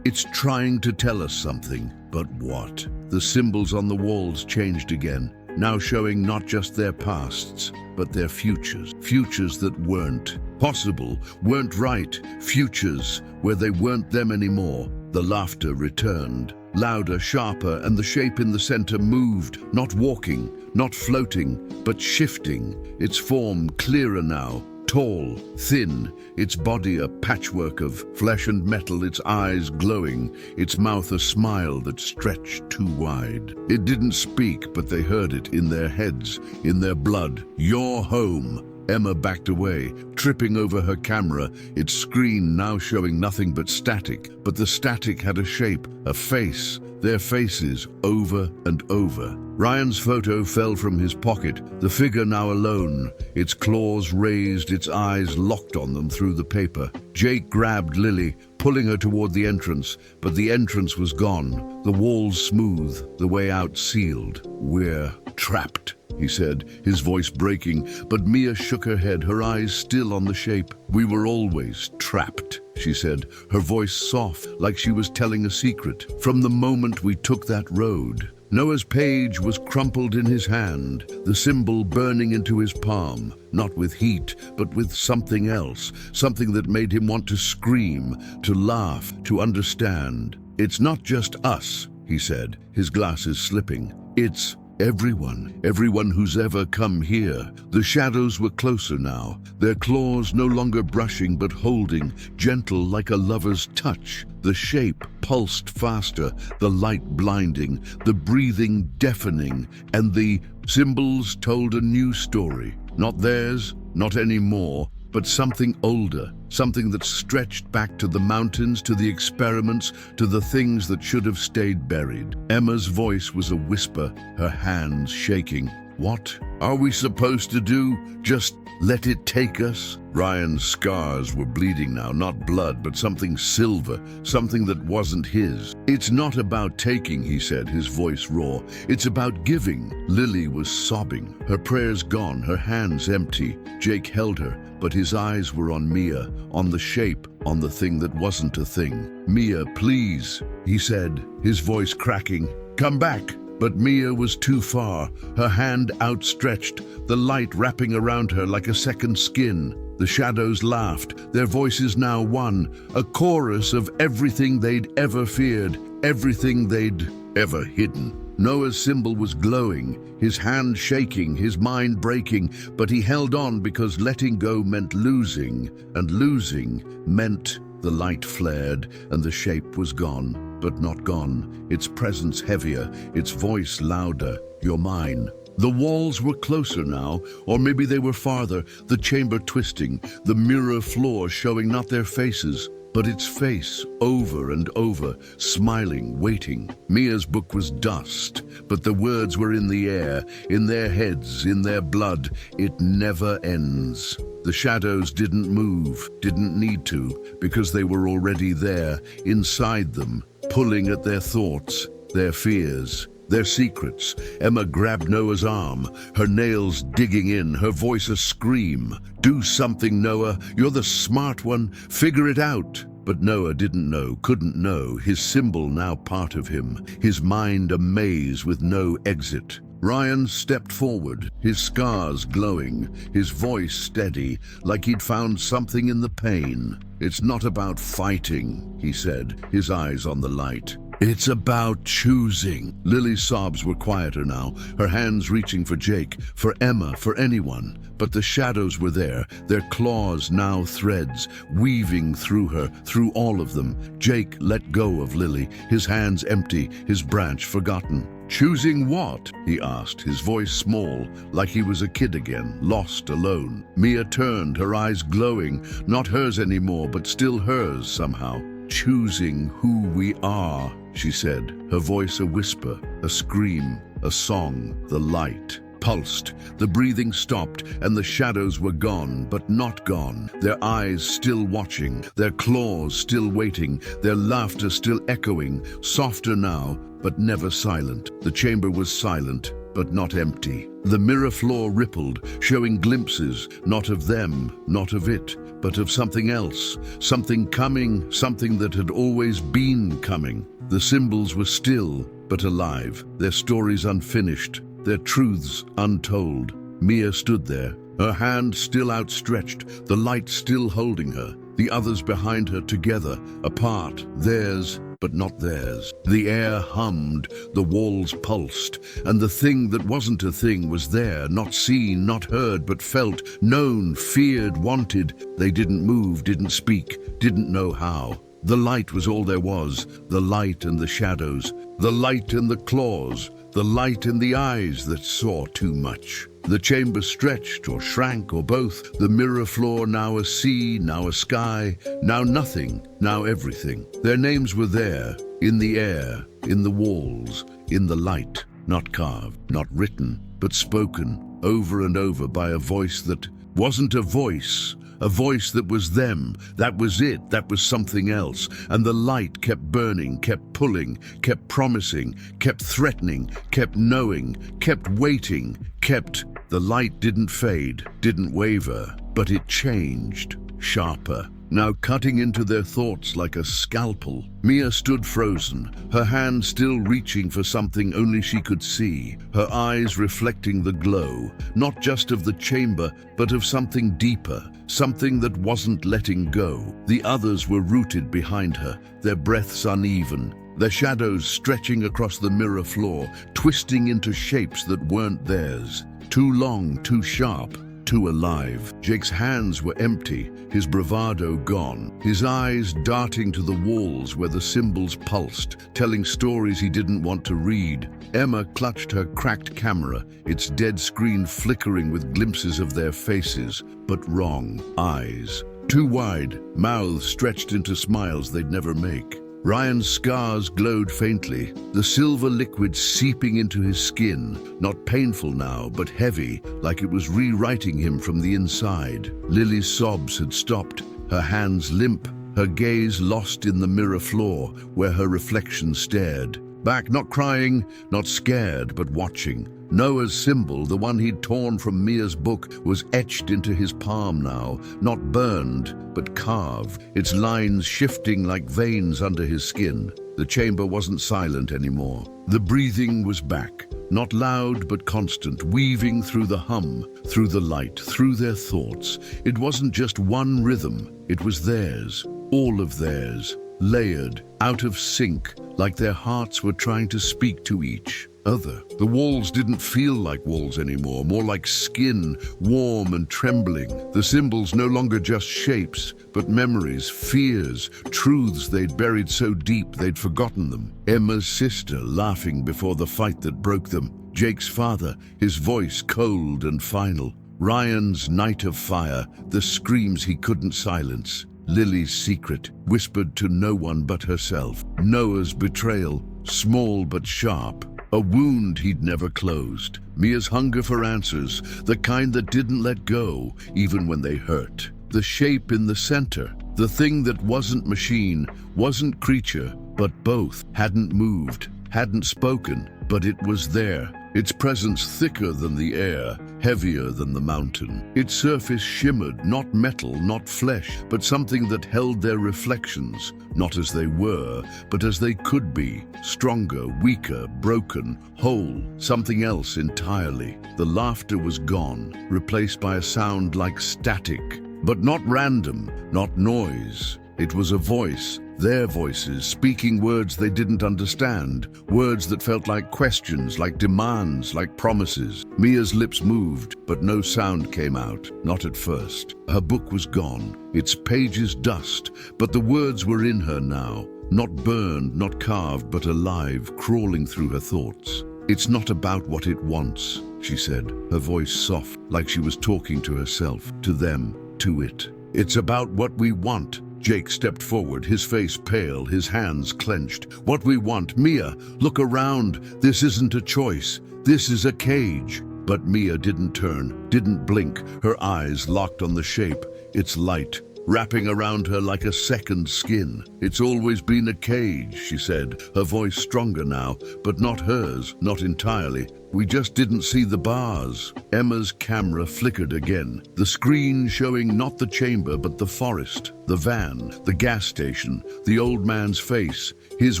trying to tell us something. But what? The symbols on the walls changed again, now showing not just their pasts, but their futures. Futures that weren't possible, weren't right. Futures where they weren't them anymore. The laughter returned, louder, sharper, and the shape in the center moved, not walking, not floating, but shifting, its form clearer now. Tall, thin, its body a patchwork of flesh and metal, its eyes glowing, its mouth a smile that stretched too wide. It didn't speak, but they heard it in their heads, in their blood. Your home. Emma backed away, tripping over her camera, its screen now showing nothing but static. But the static had a shape, a face, their faces, over and over. Ryan's photo fell from his pocket, the figure now alone, its claws raised, its eyes locked on them through the paper. Jake grabbed Lily, pulling her toward the entrance, but the entrance was gone, the walls smooth, the way out sealed. "We're trapped," he said, his voice breaking, but Mia shook her head, her eyes still on the shape. "We were always trapped," she said, her voice soft, like she was telling a secret. "From the moment we took that road." Noah's page was crumpled in his hand, the symbol burning into his palm, not with heat, but with something else, something that made him want to scream, to laugh, to understand. "It's not just us," he said, his glasses slipping. "It's everyone who's ever come here." The shadows were closer now, their claws no longer brushing but holding, gentle like a lover's touch. The shape pulsed faster, the light blinding, the breathing deafening, and the symbols told a new story. Not theirs, not anymore, but something older, something that stretched back to the mountains, to the experiments, to the things that should have stayed buried. Emma's voice was a whisper, her hands shaking. "What are we supposed to do? Just let it take us?" Ryan's scars were bleeding now, not blood, but something silver, something that wasn't his. "It's not about taking," he said, his voice raw. "It's about giving." Lily was sobbing, her prayers gone, her hands empty. Jake held her, but his eyes were on Mia, on the shape, on the thing that wasn't a thing. "Mia, please," he said, his voice cracking. "Come back." But Mia was too far, her hand outstretched, the light wrapping around her like a second skin. The shadows laughed, their voices now one, a chorus of everything they'd ever feared, everything they'd ever hidden. Noah's symbol was glowing, his hand shaking, his mind breaking, but he held on because letting go meant losing, and losing meant the light flared and the shape was gone. But not gone, its presence heavier, its voice louder. "You're mine." The walls were closer now, or maybe they were farther, the chamber twisting, the mirror floor showing not their faces, but its face, over and over, smiling, waiting. Mia's book was dust, but the words were in the air, in their heads, in their blood. "It never ends." The shadows didn't move, didn't need to, because they were already there, inside them, pulling at their thoughts, their fears, their secrets. Emma grabbed Noah's arm, her nails digging in, her voice a scream. "Do something, Noah. You're the smart one. Figure it out." But Noah didn't know, couldn't know, his symbol now part of him, his mind a maze with no exit. Ryan stepped forward, his scars glowing, his voice steady, like he'd found something in the pain. "It's not about fighting," he said, his eyes on the light. "It's about choosing." Lily's sobs were quieter now, her hands reaching for Jake, for Emma, for anyone. But the shadows were there, their claws now threads, weaving through her, through all of them. Jake let go of Lily, his hands empty, his branch forgotten. "Choosing what?" he asked, his voice small, like he was a kid again, lost, alone. Mia turned, her eyes glowing, not hers anymore, but still hers somehow. "Choosing who we are," she said, her voice a whisper, a scream, a song. The light pulsed, the breathing stopped, and the shadows were gone, but not gone. Their eyes still watching, their claws still waiting, their laughter still echoing, softer now, but never silent. The chamber was silent, but not empty. The mirror floor rippled, showing glimpses, not of them, not of it, but of something else, something coming, something that had always been coming. The symbols were still, but alive, their stories unfinished, their truths untold. Mia stood there, her hand still outstretched, the light still holding her, the others behind her together, apart, theirs, but not theirs. The air hummed, the walls pulsed, and the thing that wasn't a thing was there, not seen, not heard, but felt, known, feared, wanted. They didn't move, didn't speak, didn't know how. The light was all there was, the light and the shadows, the light and the claws, the light in the eyes that saw too much. The chamber stretched or shrank or both, the mirror floor now a sea, now a sky, now nothing, now everything. Their names were there, in the air, in the walls, in the light, not carved, not written, but spoken over and over by a voice that Wasn't a voice that was them, that was it, that was something else. And the light kept burning, kept pulling, kept promising, kept threatening, kept knowing, kept waiting, kept... The light didn't fade, didn't waver, but it changed, sharper, now cutting into their thoughts like a scalpel. Mia stood frozen, her hand still reaching for something only she could see, her eyes reflecting the glow, not just of the chamber, but of something deeper, something that wasn't letting go. The others were rooted behind her, their breaths uneven, their shadows stretching across the mirror floor, twisting into shapes that weren't theirs. Too long, too sharp, too alive. Jake's hands were empty, his bravado gone, his eyes darting to the walls where the symbols pulsed, telling stories he didn't want to read. Emma clutched her cracked camera, its dead screen flickering with glimpses of their faces, but wrong. Eyes too wide, mouths stretched into smiles they'd never make. Ryan's scars glowed faintly, the silver liquid seeping into his skin, not painful now, but heavy, like it was rewriting him from the inside. Lily's sobs had stopped, her hands limp, her gaze lost in the mirror floor where her reflection stared. Back, not crying, not scared, but watching. Noah's symbol, the one he'd torn from Mia's book, was etched into his palm now, not burned, but carved, its lines shifting like veins under his skin. The chamber wasn't silent anymore. The breathing was back, not loud but constant, weaving through the hum, through the light, through their thoughts. It wasn't just one rhythm, it was theirs, all of theirs, layered, out of sync, like their hearts were trying to speak to each other. The walls didn't feel like walls anymore, more like skin, warm and trembling. The symbols no longer just shapes, but memories, fears, truths they'd buried so deep they'd forgotten them. Emma's sister laughing before the fight that broke them. Jake's father, his voice cold and final. Ryan's night of fire, the screams he couldn't silence. Lily's secret, whispered to no one but herself. Noah's betrayal, small but sharp. A wound he'd never closed. Mia's hunger for answers, the kind that didn't let go, even when they hurt. The shape in the center, the thing that wasn't machine, wasn't creature, but both. Hadn't moved, hadn't spoken, but it was there. Its presence thicker than the air, heavier than the mountain. Its surface shimmered, not metal, not flesh, but something that held their reflections, not as they were, but as they could be, stronger, weaker, broken, whole, something else entirely. The laughter was gone, replaced by a sound like static, but not random, not noise. It was a voice. Their voices, speaking words they didn't understand, words that felt like questions, like demands, like promises. Mia's lips moved, but no sound came out, not at first. Her book was gone, its pages dust, but the words were in her now, not burned, not carved, but alive, crawling through her thoughts. "It's not about what it wants," she said, her voice soft, like she was talking to herself, to them, to it. "It's about what we want." Jake stepped forward, his face pale, his hands clenched. "What we want, Mia, look around. This isn't a choice. This is a cage." But Mia didn't turn, didn't blink, her eyes locked on the shape, its light, wrapping around her like a second skin. "It's always been a cage," she said, her voice stronger now, but not hers, not entirely. "We just didn't see the bars." Emma's camera flickered again, the screen showing not the chamber but the forest, the van, the gas station, the old man's face, his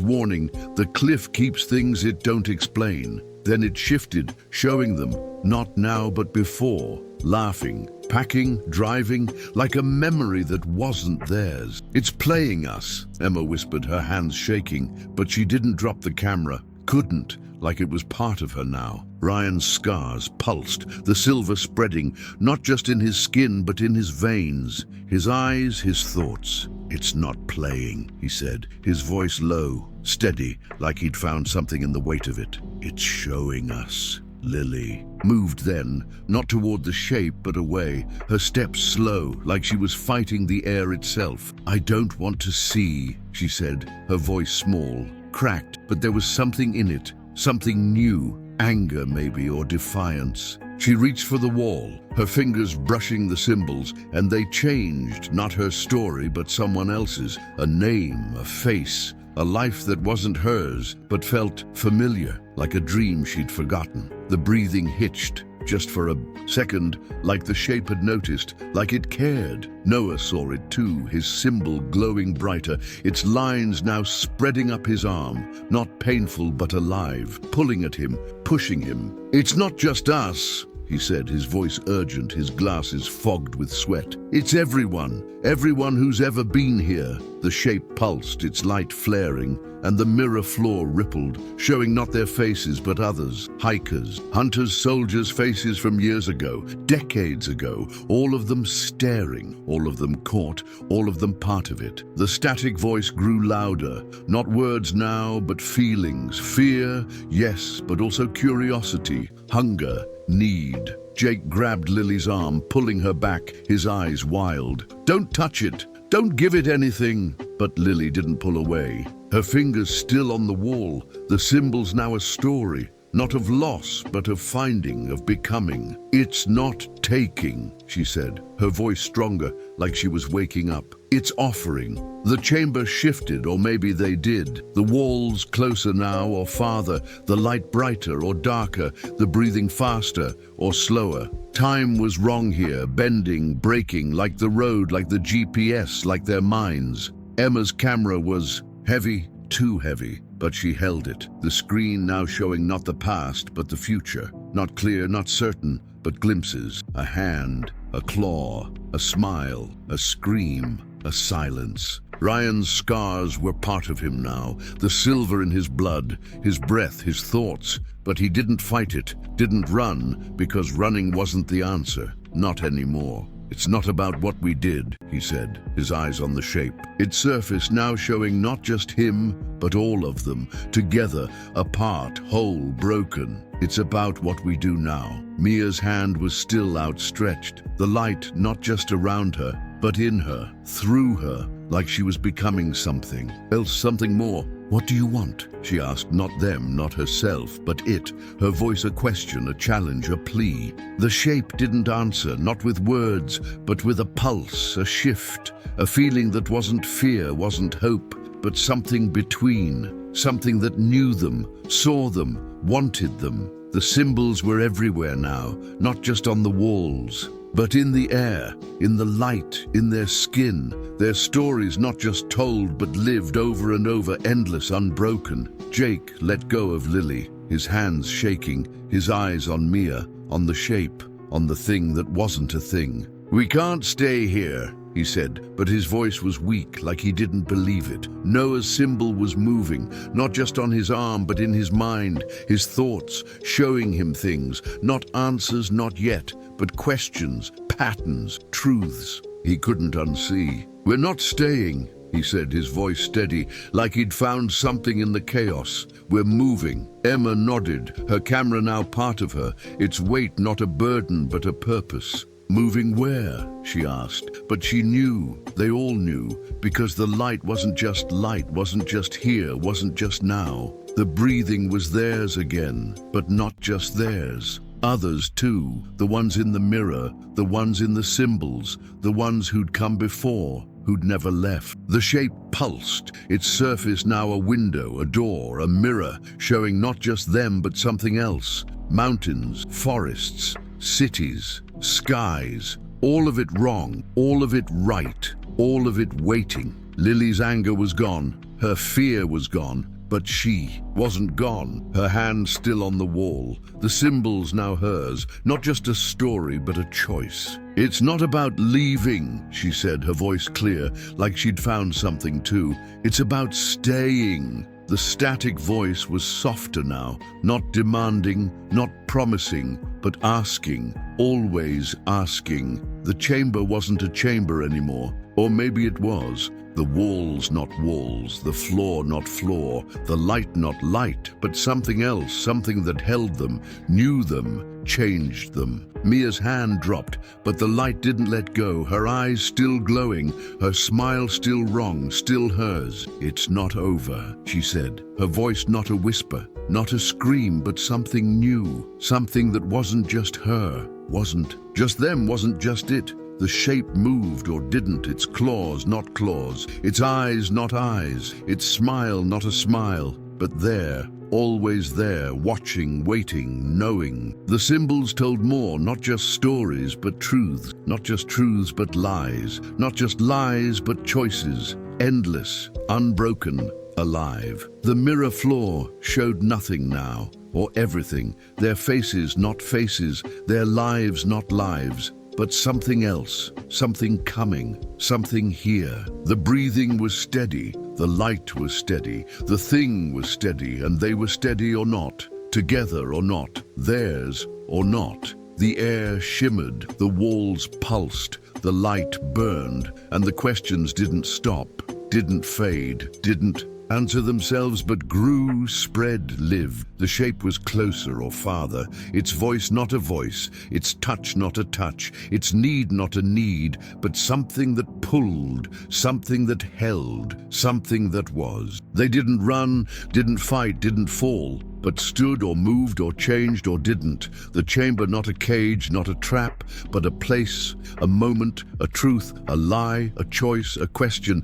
warning, "The cliff keeps things it don't explain." Then it shifted, showing them, not now but before, laughing, packing, driving, like a memory that wasn't theirs. "It's playing us," Emma whispered, her hands shaking, but she didn't drop the camera, couldn't, like it was part of her now. Ryan's scars pulsed, the silver spreading, not just in his skin but in his veins, his eyes, his thoughts. "It's not playing," he said, his voice low, steady, like he'd found something in the weight of it. "It's showing us." Lily moved then, not toward the shape but away, her steps slow, like she was fighting the air itself. "I don't want to see," she said, her voice small, cracked, but there was something in it, something new, anger maybe, or defiance. She reached for the wall, her fingers brushing the symbols, and they changed, not her story, but someone else's. A name, a face, a life that wasn't hers, but felt familiar, like a dream she'd forgotten. The breathing hitched, just for a second, like the shape had noticed, like it cared. Noah saw it too, his symbol glowing brighter, its lines now spreading up his arm, not painful but alive, pulling at him, pushing him. "It's not just us," he said, his voice urgent, his glasses fogged with sweat. "It's everyone who's ever been here." The shape pulsed, its light flaring, and the mirror floor rippled, showing not their faces but others. Hikers, hunters, soldiers' faces from years ago, decades ago, all of them staring, all of them caught, all of them part of it. The static voice grew louder, not words now, but feelings. Fear, yes, but also curiosity, hunger, need. Jake grabbed Lily's arm, pulling her back, his eyes wild. "Don't touch it! Don't give it anything!" But Lily didn't pull away. Her fingers still on the wall, the symbols now a story, not of loss, but of finding, of becoming. "It's not taking," she said, her voice stronger, like she was waking up. "It's offering." The chamber shifted, or maybe they did. The walls closer now or farther, the light brighter or darker, the breathing faster or slower. Time was wrong here, bending, breaking, like the road, like the GPS, like their minds. Emma's camera was heavy, too heavy, but she held it. The screen now showing not the past, but the future. Not clear, not certain, but glimpses. A hand, a claw, a smile, a scream, a silence. Ryan's scars were part of him now, the silver in his blood, his breath, his thoughts. But he didn't fight it, didn't run, because running wasn't the answer. Not anymore. "It's not about what we did," he said, his eyes on the shape. Its surface now showing not just him, but all of them, together, apart, whole, broken. "It's about what we do now." Mia's hand was still outstretched, the light not just around her, but in her, through her, like she was becoming something else, something more. "What do you want?" she asked, not them, not herself, but it, her voice a question, a challenge, a plea. The shape didn't answer, not with words, but with a pulse, a shift, a feeling that wasn't fear, wasn't hope, but something between, something that knew them, saw them, wanted them. The symbols were everywhere now, not just on the walls, but in the air, in the light, in their skin, their stories not just told but lived over and over, endless, unbroken. Jake let go of Lily, his hands shaking, his eyes on Mia, on the shape, on the thing that wasn't a thing. "We can't stay here," he said, but his voice was weak, like he didn't believe it. Noah's symbol was moving, not just on his arm, but in his mind, his thoughts, showing him things, not answers, not yet, but questions, patterns, truths he couldn't unsee. "We're not staying," he said, his voice steady, like he'd found something in the chaos. "We're moving." Emma nodded, her camera now part of her, its weight not a burden but a purpose. "Moving where?" she asked, but she knew, they all knew, because the light, wasn't just here, wasn't just now. The breathing was theirs again, but not just theirs. Others too, the ones in the mirror, the ones in the symbols, the ones who'd come before, who'd never left. The shape pulsed, its surface now a window, a door, a mirror, showing not just them but something else. Mountains, forests, cities, skies, all of it wrong, all of it right, all of it waiting. Lily's anger was gone, her fear was gone, but she wasn't gone, her hand still on the wall, the symbols now hers, not just a story but a choice. "It's not about leaving," she said, her voice clear, like she'd found something too. "It's about staying." The static voice was softer now, not demanding, not promising, but asking, always asking. The chamber wasn't a chamber anymore, or maybe it was. The walls not walls, the floor not floor, the light not light, but something else, something that held them, knew them, changed them. Mia's hand dropped, but the light didn't let go, her eyes still glowing, her smile still wrong, still hers. "It's not over," she said, her voice not a whisper, not a scream, but something new, something that wasn't just her, wasn't just them, wasn't just it. The shape moved or didn't, its claws not claws, its eyes not eyes, its smile not a smile, but there, always there, watching, waiting, knowing. The symbols told more, not just stories, but truths, not just truths, but lies, not just lies, but choices, endless, unbroken, alive. The mirror floor showed nothing now, or everything, their faces not faces, their lives not lives, but something else, something coming, something here. The breathing was steady, the light was steady, the thing was steady, and they were steady or not, together or not, theirs or not. The air shimmered, the walls pulsed, the light burned, and the questions didn't stop, didn't fade, didn't answer themselves, but grew, spread, lived. The shape was closer or farther, its voice not a voice, its touch not a touch, its need not a need, but something that pulled, something that held, something that was. They didn't run, didn't fight, didn't fall, but stood or moved or changed or didn't. The chamber not a cage, not a trap, but a place, a moment, a truth, a lie, a choice, a question,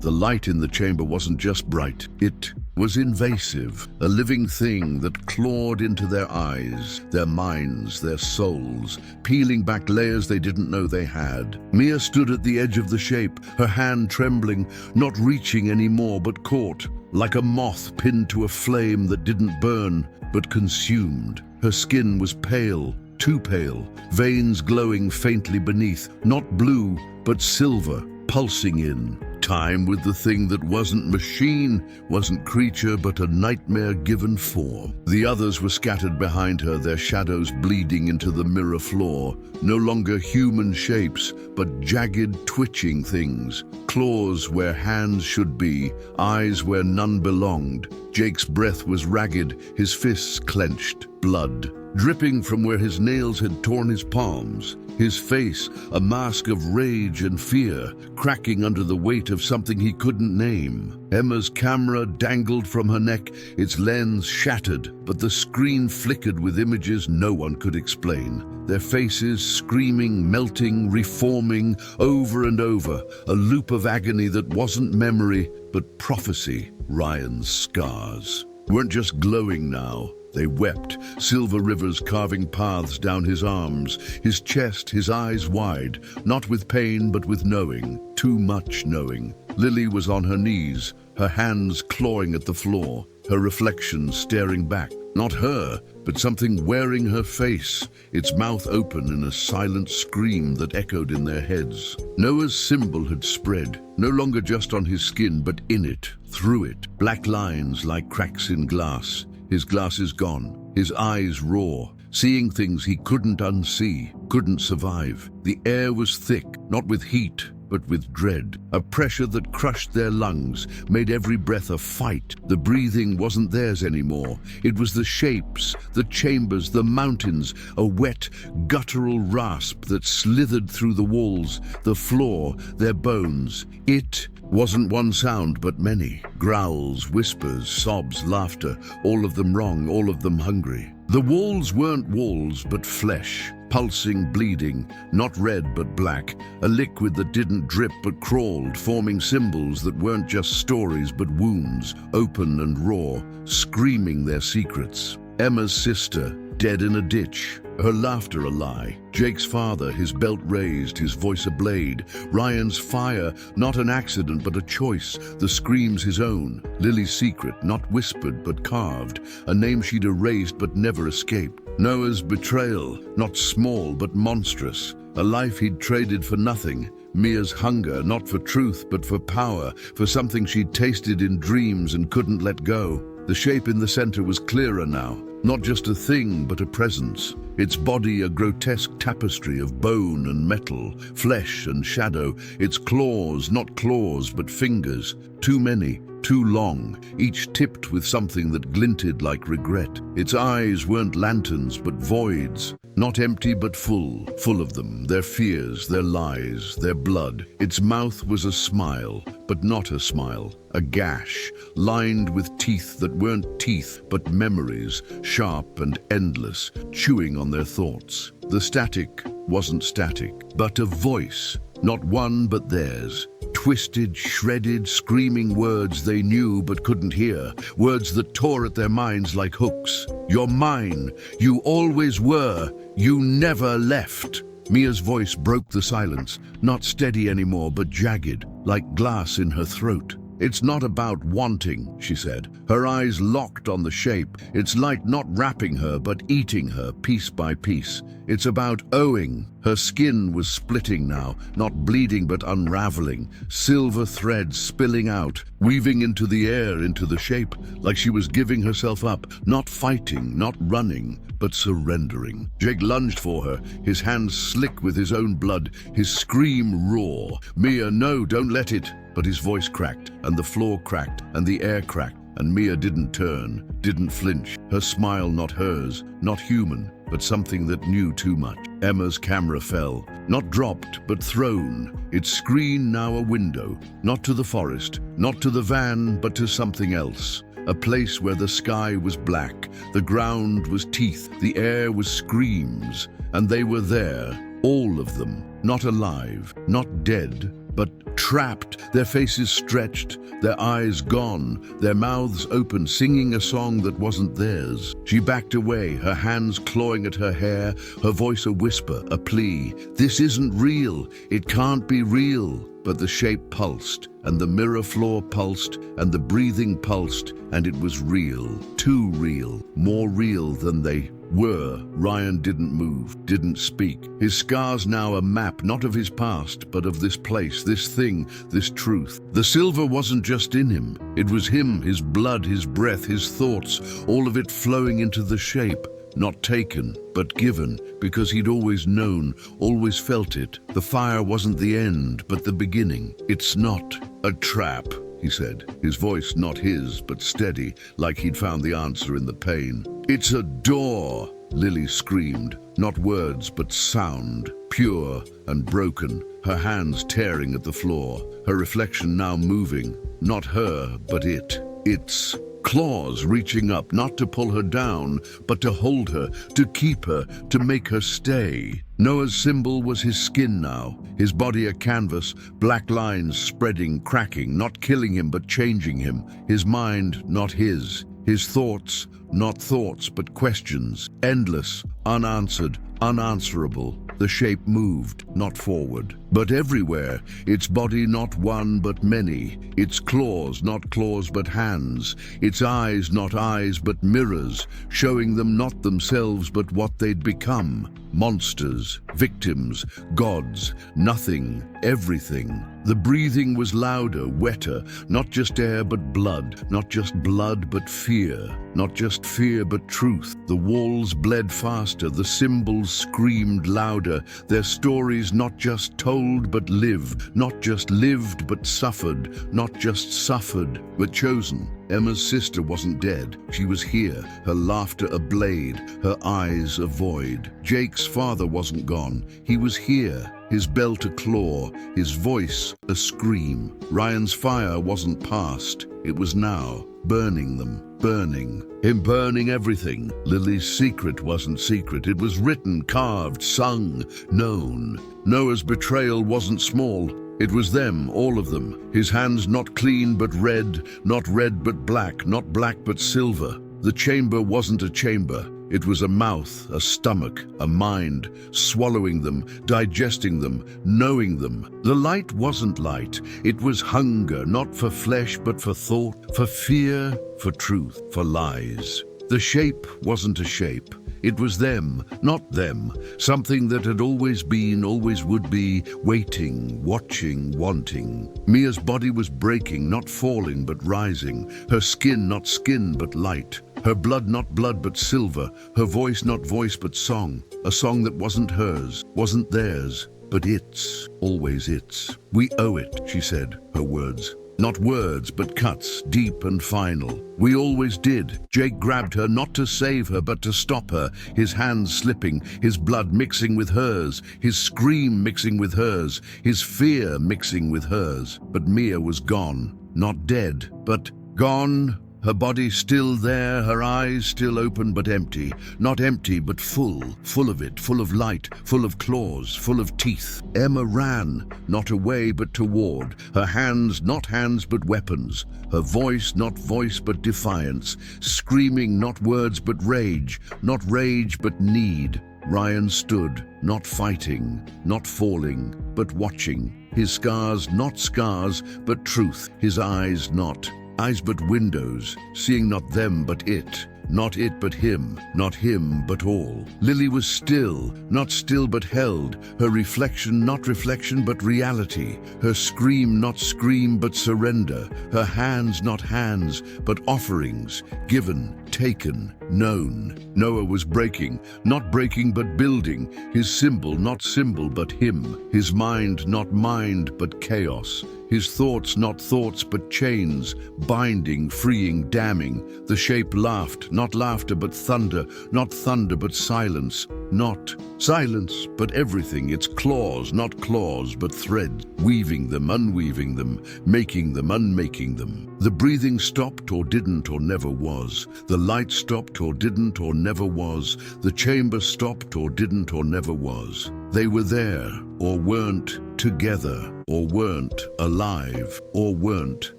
The light in the chamber wasn't just bright, it was invasive, a living thing that clawed into their eyes, their minds, their souls, peeling back layers they didn't know they had. Mia stood at the edge of the shape, her hand trembling, not reaching anymore but caught, like a moth pinned to a flame that didn't burn but consumed. Her skin was pale, too pale, veins glowing faintly beneath, not blue but silver, pulsing in. Time with the thing that wasn't machine, wasn't creature, but a nightmare given form. The others were scattered behind her, their shadows bleeding into the mirror floor. No longer human shapes, but jagged, twitching things. Claws where hands should be, eyes where none belonged. Jake's breath was ragged, his fists clenched, blood dripping from where his nails had torn his palms. His face, a mask of rage and fear, cracking under the weight of something he couldn't name. Emma's camera dangled from her neck, its lens shattered, but the screen flickered with images no one could explain. Their faces screaming, melting, reforming, over and over, a loop of agony that wasn't memory, but prophecy. Ryan's scars weren't just glowing now. They wept, silver rivers carving paths down his arms, his chest, his eyes wide, not with pain but with knowing, too much knowing. Lily was on her knees, her hands clawing at the floor, her reflection staring back. Not her, but something wearing her face, its mouth open in a silent scream that echoed in their heads. Noah's symbol had spread, no longer just on his skin, but in it, through it, black lines like cracks in glass. His glasses gone, his eyes raw, seeing things he couldn't unsee, couldn't survive. The air was thick, not with heat, but with dread. A pressure that crushed their lungs, made every breath a fight. The breathing wasn't theirs anymore. It was the shapes, the chambers, the mountains, a wet, guttural rasp that slithered through the walls, the floor, their bones. It wasn't one sound, but many. Growls, whispers, sobs, laughter, all of them wrong, all of them hungry. The walls weren't walls, but flesh, pulsing, bleeding, not red but black, a liquid that didn't drip but crawled, forming symbols that weren't just stories but wounds, open and raw, screaming their secrets. Emma's sister, dead in a ditch, her laughter a lie. Jake's father, his belt raised, his voice a blade. Ryan's fire, not an accident but a choice, the screams his own. Lily's secret, not whispered but carved, a name she'd erased but never escaped. Noah's betrayal, not small but monstrous, a life he'd traded for nothing. Mia's hunger, not for truth but for power, for something she'd tasted in dreams and couldn't let go. The shape in the center was clearer now. Not just a thing, but a presence. Its body a grotesque tapestry of bone and metal, flesh and shadow. Its claws, not claws, but fingers. Too many, too long, each tipped with something that glinted like regret. Its eyes weren't lanterns, but voids. Not empty but full, full of them, their fears, their lies, their blood. Its mouth was a smile, but not a smile, a gash, lined with teeth that weren't teeth, but memories, sharp and endless, chewing on their thoughts. The static wasn't static, but a voice, not one but theirs. Twisted, shredded, screaming words they knew but couldn't hear, words that tore at their minds like hooks. You're mine, you always were, you never left. Mia's voice broke the silence, not steady anymore but jagged, like glass in her throat. It's not about wanting, she said, her eyes locked on the shape, its light not wrapping her but eating her piece by piece. It's about owing. Her skin was splitting now, not bleeding but unraveling, silver threads spilling out, weaving into the air, into the shape, like she was giving herself up, not fighting, not running, but surrendering. Jake lunged for her, his hands slick with his own blood, his scream raw. Mia, no, don't let it. But his voice cracked, and the floor cracked, and the air cracked, and Mia didn't turn, didn't flinch. Her smile not hers, not human, but something that knew too much. Emma's camera fell, not dropped, but thrown, its screen now a window, not to the forest, not to the van, but to something else. A place where the sky was black, the ground was teeth, the air was screams, and they were there, all of them, not alive, not dead, but trapped, their faces stretched, their eyes gone, their mouths open, singing a song that wasn't theirs. She backed away, her hands clawing at her hair, her voice a whisper, a plea. This isn't real, it can't be real. But the shape pulsed, and the mirror floor pulsed, and the breathing pulsed, and it was real, too real, more real than they were. Ryan didn't move, didn't speak. His scars now a map, not of his past, but of this place, this thing, this truth. The silver wasn't just in him. It was him, his blood, his breath, his thoughts, all of it flowing into the shape. Not taken, but given, because he'd always known, always felt it. The fire wasn't the end, but the beginning. It's not a trap, he said, his voice not his, but steady, like he'd found the answer in the pain. It's a door, Lily screamed, not words, but sound, pure and broken, her hands tearing at the floor, her reflection now moving, not her, but it. Its claws reaching up, not to pull her down, but to hold her, to keep her, to make her stay. Noah's symbol was his skin now, his body a canvas, black lines spreading, cracking, not killing him but changing him, his mind not his thoughts not thoughts but questions, endless, unanswered, unanswerable. The shape moved, not forward, but everywhere, its body not one but many, its claws not claws but hands, its eyes not eyes but mirrors, showing them not themselves but what they'd become. Monsters, victims, gods, nothing, everything. The breathing was louder, wetter, not just air but blood, not just blood but fear, not just fear but truth. The walls bled faster, the symbols screamed louder, their stories not just told but lived, not just lived but suffered, not just suffered but chosen. Emma's sister wasn't dead. She was here, her laughter a blade, her eyes a void. Jake's father wasn't gone. He was here, his belt a claw, his voice a scream. Ryan's fire wasn't past. It was now, burning them, burning. Him burning everything. Lily's secret wasn't secret. It was written, carved, sung, known. Noah's betrayal wasn't small. It was them, all of them. His hands not clean but red, not red but black, not black but silver. The chamber wasn't a chamber. It was a mouth, a stomach, a mind, swallowing them, digesting them, knowing them. The light wasn't light. It was hunger, not for flesh but for thought, for fear, for truth, for lies. The shape wasn't a shape. It was them, not them, something that had always been, always would be, waiting, watching, wanting. Mia's body was breaking, not falling, but rising. Her skin not skin, but light. Her blood not blood, but silver. Her voice not voice, but song. A song that wasn't hers, wasn't theirs, but its, always its. We owe it, she said, her words. Not words, but cuts, deep and final. We always did. Jake grabbed her, not to save her, but to stop her, his hands slipping, his blood mixing with hers, his scream mixing with hers, his fear mixing with hers. But Mia was gone. Not dead, but gone. Her body still there, her eyes still open but empty. Not empty but full of it, full of light, full of claws, full of teeth. Emma ran, not away but toward, her hands not hands but weapons, her voice not voice but defiance, screaming not words but rage, not rage but need. Ryan stood, not fighting, not falling, but watching, his scars not scars but truth, his eyes not eyes but windows, seeing not them but it, not it but him, not him but all. Lily was still, not still but held, her reflection not reflection but reality, her scream not scream but surrender, her hands not hands but offerings, given, taken, known. Noah was breaking, not breaking but building, his symbol not symbol but him, his mind not mind but chaos. His thoughts not thoughts but chains, binding, freeing, damning. The shape laughed, not laughter but thunder, not thunder but silence, not silence but everything, its claws, not claws but threads, weaving them, unweaving them, making them, unmaking them. The breathing stopped or didn't or never was. The light stopped or didn't or never was. The chamber stopped or didn't or never was. They were there or weren't, together or weren't, alive or weren't,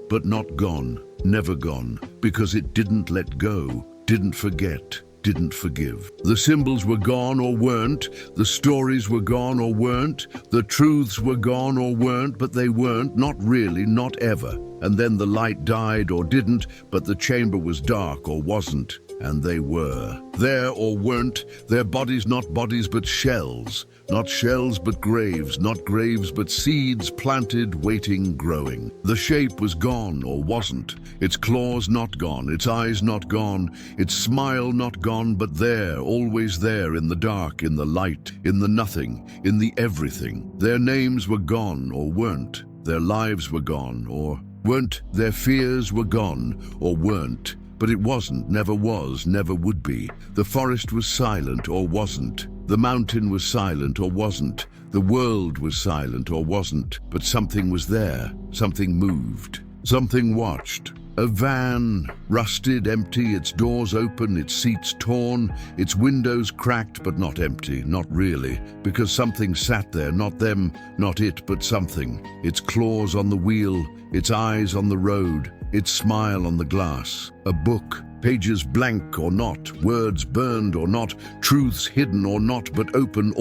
but not gone, never gone, because it didn't let go, didn't forget, didn't forgive. The symbols were gone or weren't, the stories were gone or weren't, the truths were gone or weren't, but they weren't, not really, not ever. And then the light died or didn't, but the chamber was dark or wasn't, and they were. There or weren't, their bodies not bodies but shells, not shells but graves, not graves but seeds planted, waiting, growing. The shape was gone or wasn't, its claws not gone, its eyes not gone, its smile not gone, but there, always there, in the dark, in the light, in the nothing, in the everything. Their names were gone or weren't, their lives were gone or weren't, their fears were gone or weren't, but it wasn't, never was, never would be. The forest was silent or wasn't, the mountain was silent or wasn't, the world was silent or wasn't, but something was there, something moved, something watched. A van, rusted, empty, its doors open, its seats torn, its windows cracked but not empty, not really, because something sat there, not them, not it, but something. Its claws on the wheel, its eyes on the road, its smile on the glass. A book, pages blank or not, words burned or not, truths hidden or not, but open,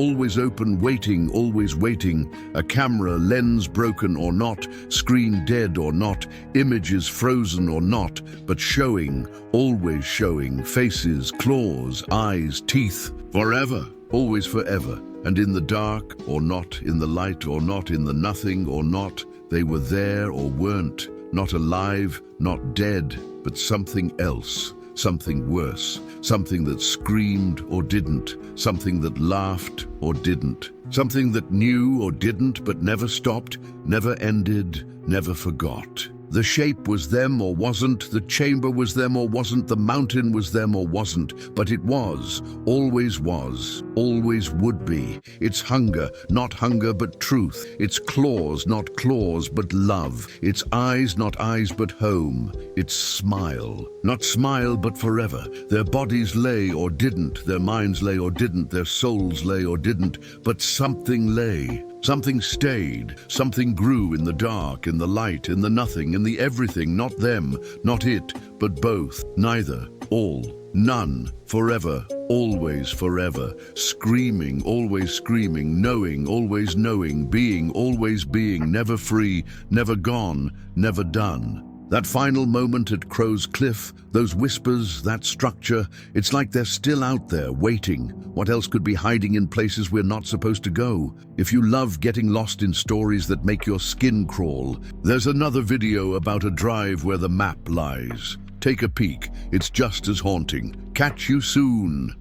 waiting, always waiting. A camera, lens broken or not, screen dead or not, images frozen or not, but showing, always showing, faces, claws, eyes, teeth, forever, always forever. And in the dark or not, in the light or not, in the nothing or not, they were there or weren't, not alive, not dead, but something else, something worse, something that screamed or didn't, something that laughed or didn't, something that knew or didn't but never stopped, never ended, never forgot. The shape was them or wasn't, the chamber was them or wasn't, the mountain was them or wasn't, but it was, always would be. Its hunger, not hunger but truth, its claws, not claws but love, its eyes, not eyes but home, its smile, not smile but forever. Their bodies lay or didn't, their minds lay or didn't, their souls lay or didn't, but something lay. Something stayed, something grew in the dark, in the light, in the nothing, in the everything, not them, not it, but both, neither, all, none, forever, always forever, screaming, always screaming, knowing, always knowing, being, always being, never free, never gone, never done. That final moment at Crow's Cliff, those whispers, that structure, it's like they're still out there, waiting. What else could be hiding in places we're not supposed to go? If you love getting lost in stories that make your skin crawl, there's another video about a drive where the map lies. Take a peek, it's just as haunting. Catch you soon.